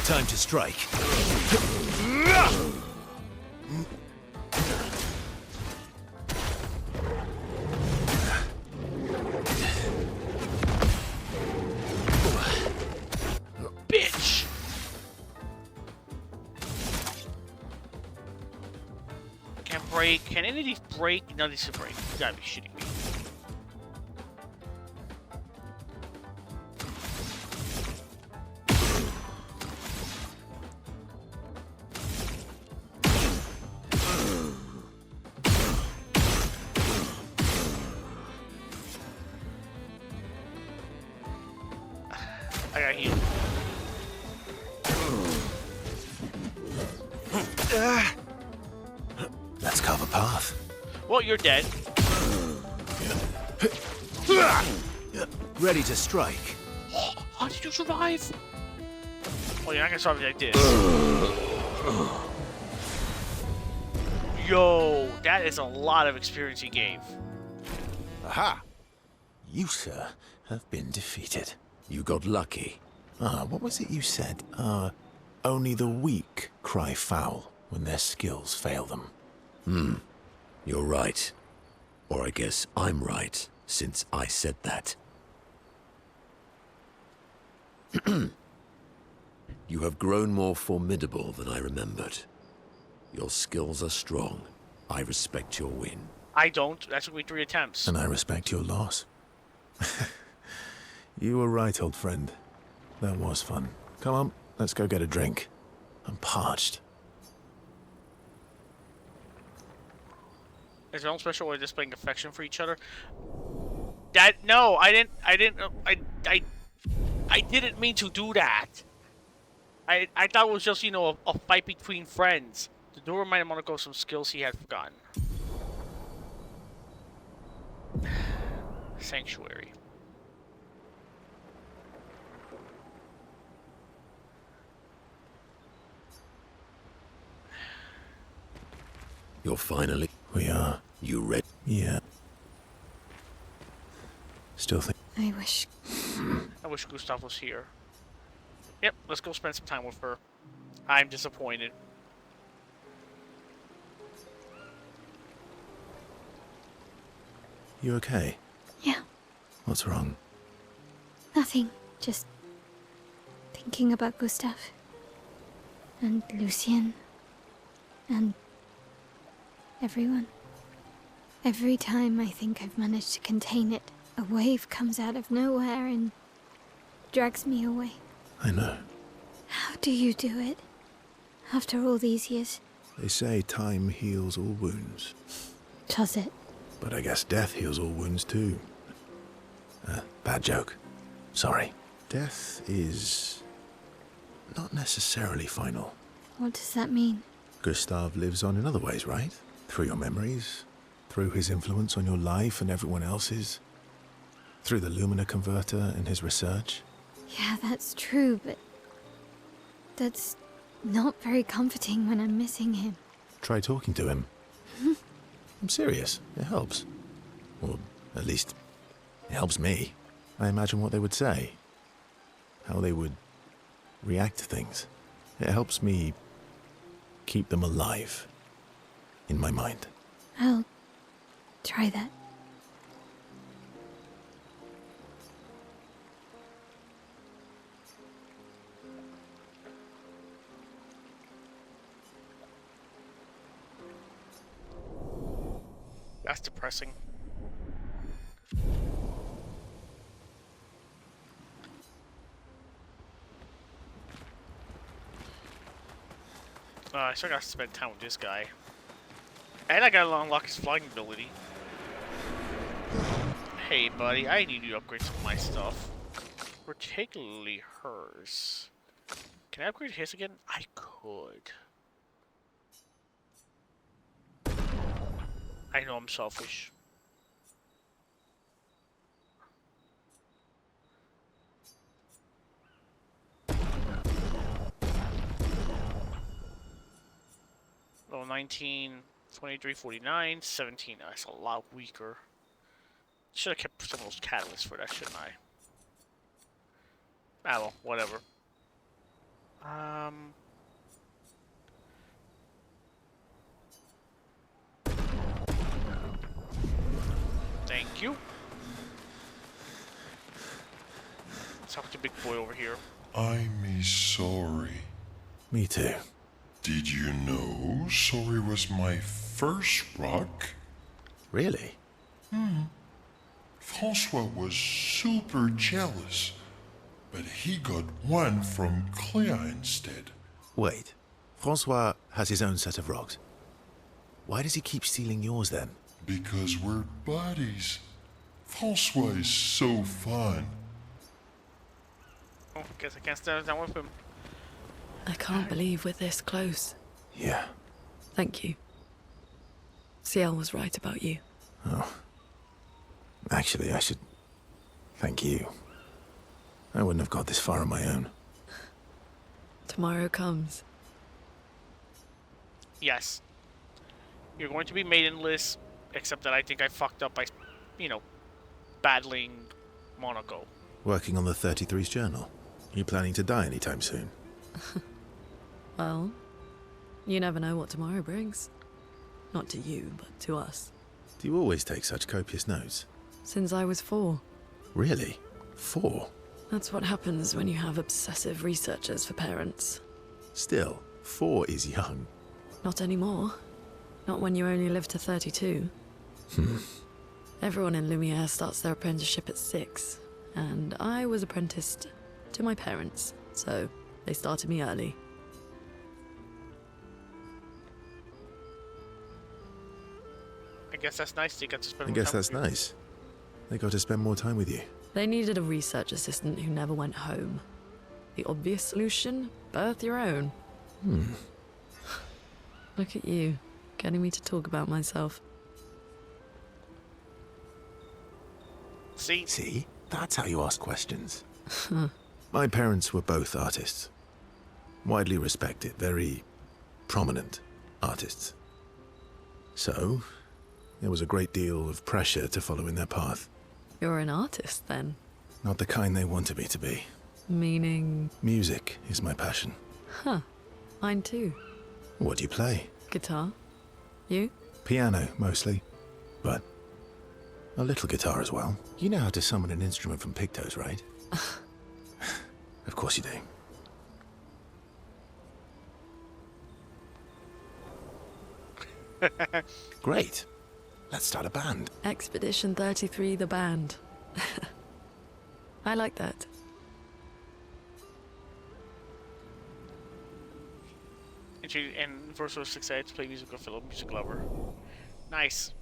Time to strike. Bitch! break? Can any of these break? None of these can break. You gotta be shitting me. I got healed. Let's carve a path. Well, you're dead. Ready to strike. How did you survive? Well, you're not gonna survive like this. Yo, that is a lot of experience he gave. Aha! You, sir, have been defeated. You got lucky. What was it you said? Only the weak cry foul when their skills fail them. You're right. Or I guess I'm right, since I said that. You have grown more formidable than I remembered. Your skills are strong. I respect your win. I don't. That took me 3 attempts. And I respect your loss. You were right, old friend. That was fun. Come on, let's go get a drink. I'm parched. Is there no special way of displaying affection for each other? No, I didn't mean to do that. I thought it was just, you know, a fight between friends. The door reminded Monaco of some skills he had forgotten. Sanctuary. You're finally... We are. You ready? Yeah. Still think. I wish Gustav was here. Yep, let's go spend some time with her. I'm disappointed. You okay? Yeah, What's wrong? nothing. Just thinking about Gustav. And Lucien. And everyone. Every time I think I've managed to contain it, a wave comes out of nowhere and drags me away. I know. How do you do it? After all these years? They say time heals all wounds. Does it? But I guess death heals all wounds too. Bad joke. Sorry. Death is not necessarily final. What does that mean? Gustav lives on in other ways, right? Through your memories, through his influence on your life and everyone else's, through the Lumina converter and his research. Yeah, that's true, but that's not very comforting when I'm missing him. Try talking to him. I'm serious. It helps. Or at least, it helps me. I imagine what they would say. How they would react to things. It helps me keep them alive in my mind. I'll try that. That's depressing. I still got to spend time with this guy. And I gotta unlock his flying ability. Hey buddy, I need you to upgrade some of my stuff. Particularly hers. Can I upgrade his again? I could. I know I'm selfish. Level 19, 23, 49, 17. That's a lot weaker. Should have kept some of those catalysts for that, shouldn't I? Ah, well, whatever. Thank you. Let's talk to big boy over here. I'm sorry. Me too. Did you know Sorry was my first rock? Really? Francois was super jealous, but he got one from Clea instead. Wait. Francois has his own set of rocks. Why does he keep stealing yours then? Because we're buddies. Francois is so fun. Oh, guess I can't stand down with him. I can't believe we're this close. Yeah. Thank you. Ciel was right about you. Oh. Actually, I should thank you. I wouldn't have got this far on my own. Tomorrow comes. Yes. You're going to be maidenless, except that I think I fucked up by, battling Monaco. Working on the 33's journal. You planning to die anytime soon? Well, you never know what tomorrow brings. Not to you, but to us. Do you always take such copious notes? Since I was 4. Really? 4? That's what happens when you have obsessive researchers for parents. Still, 4 is young. Not anymore. Not when you only live to 32. Everyone in Lumiere starts their apprenticeship at 6, and I was apprenticed to my parents, so they started me early. I guess that's nice. You got to spend I more guess time that's with you. nice. They got to spend more time with you. They needed a research assistant who never went home. The obvious solution? Birth your own. Look at you, getting me to talk about myself. See? See? That's how you ask questions. My parents were both artists. Widely respected, very prominent artists. So, there was a great deal of pressure to follow in their path. You're an artist, then? Not the kind they wanted me to be. Meaning? Music is my passion. Huh. Mine too. What do you play? Guitar. You? Piano, mostly. But a little guitar as well. You know how to summon an instrument from Pictos, right? Of course you do. Great. Let's start a band. Expedition 33, the band. I like that. And Verso 6 I had to play musical fellow music lover. Nice.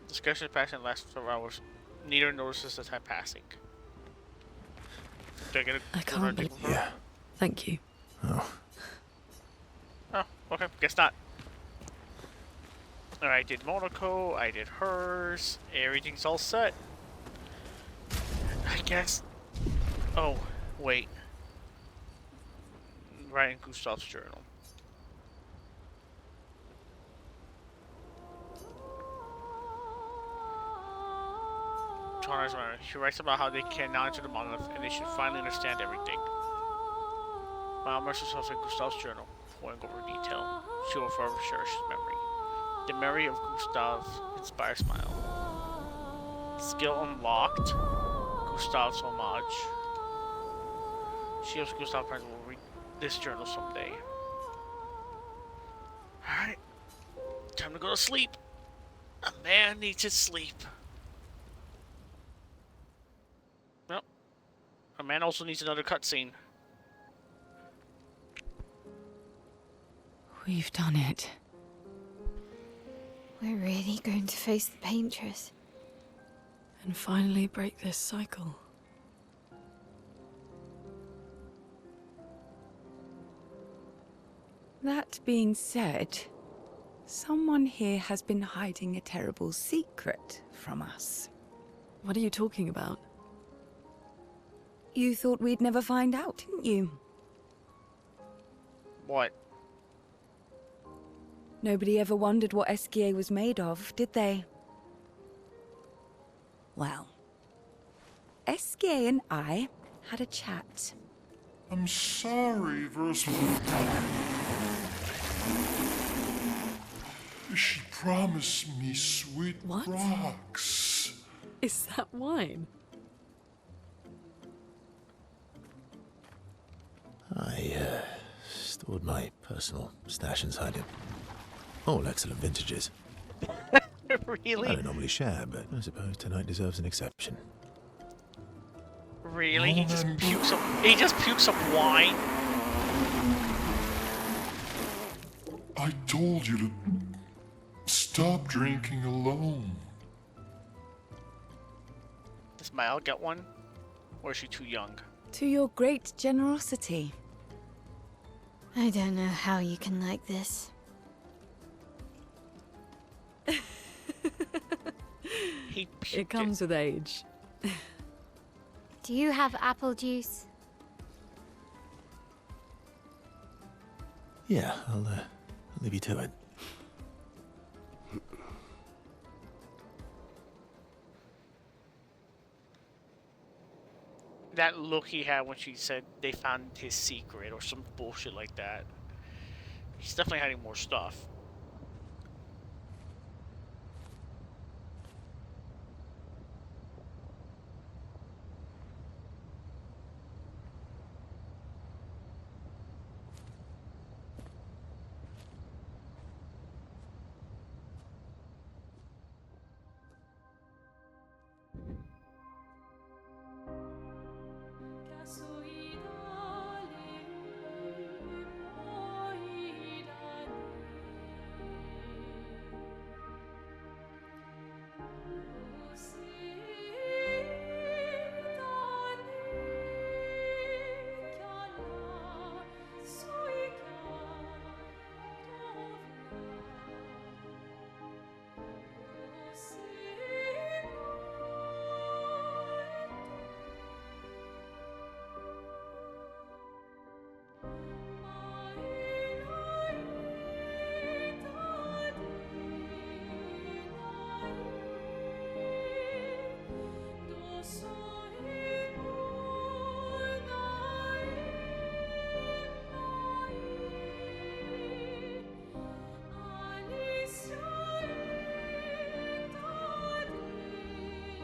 Discussion passion lasts for hours. Neither notices the time passing. Do I get a I can't believe. Yeah. Thank you. Oh. Oh, okay. Guess not. Alright, I did Monaco, I did hers. Everything's all set. I guess. Oh, wait. Writing Gustav's journal. She writes about how they can now enter the monolith and they should finally understand everything. While immerses herself in Gustav's journal, going over detail, she will forever cherish his memory. The memory of Gustav inspires smile. Skill unlocked. Gustav's homage. She hopes Gustav's friends will read this journal someday. Alright. Time to go to sleep. A man needs his sleep. Well, a man also needs another cutscene. We've done it. We're really going to face the paintress. And finally break this cycle. That being said, someone here has been hiding a terrible secret from us. What are you talking about? You thought we'd never find out, didn't you? What? Nobody ever wondered what Esquier was made of, did they? Well, Esquier and I had a chat. I'm sorry, Verso. She promised me sweet What? rocks. Is that wine? Stored my personal stash inside it. All excellent vintages. Really? I don't normally share, but I suppose tonight deserves an exception. Really? He just pukes up. He just pukes up wine. I told you to stop drinking alone. Does Mal get one? Or is she too young? To your great generosity. I don't know how you can like this. He puked It comes with age. Do you have apple juice? Yeah, I'll leave you to it. That look he had when she said they found his secret or some bullshit like that. He's definitely hiding more stuff.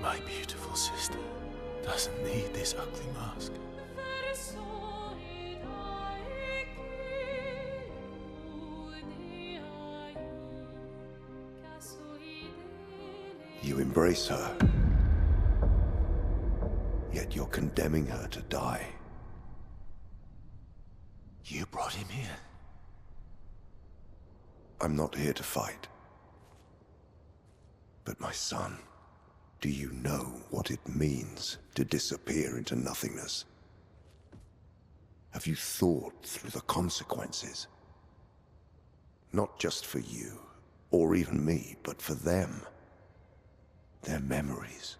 My beautiful sister doesn't need this ugly mask. You embrace her, yet you're condemning her to die. You brought him here. I'm not here to fight. But my son, do you know what it means to disappear into nothingness? Have you thought through the consequences? Not just for you, or even me, but for them. Their memories,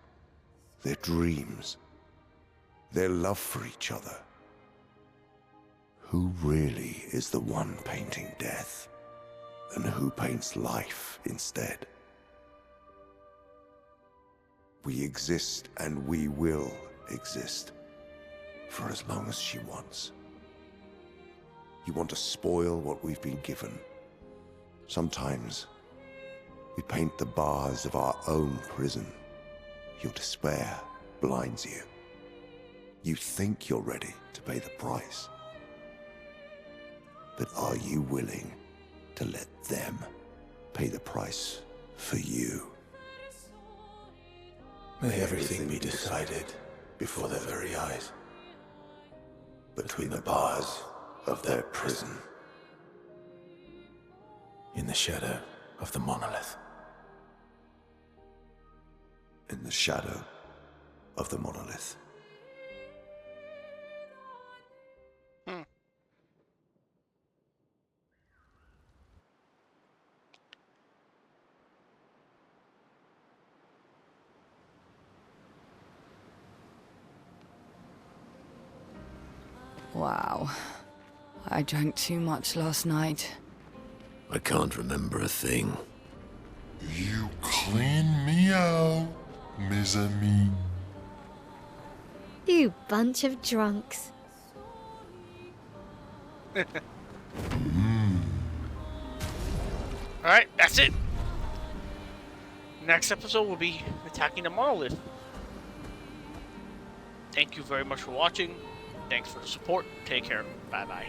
their dreams, their love for each other. Who really is the one painting death, and who paints life instead? We exist and we will exist for as long as she wants. You want to spoil what we've been given. Sometimes we paint the bars of our own prison. Your despair blinds you. You think you're ready to pay the price. But are you willing to let them pay the price for you? May everything be decided before their very eyes. Between the bars of their prison. In the shadow of the monolith. In the shadow of the monolith. Wow. I drank too much last night. I can't remember a thing. You clean me out, mes amis. You bunch of drunks. Alright, that's it. Next episode will be attacking the monolith. Thank you very much for watching. Thanks for the support. Take care. Bye-bye.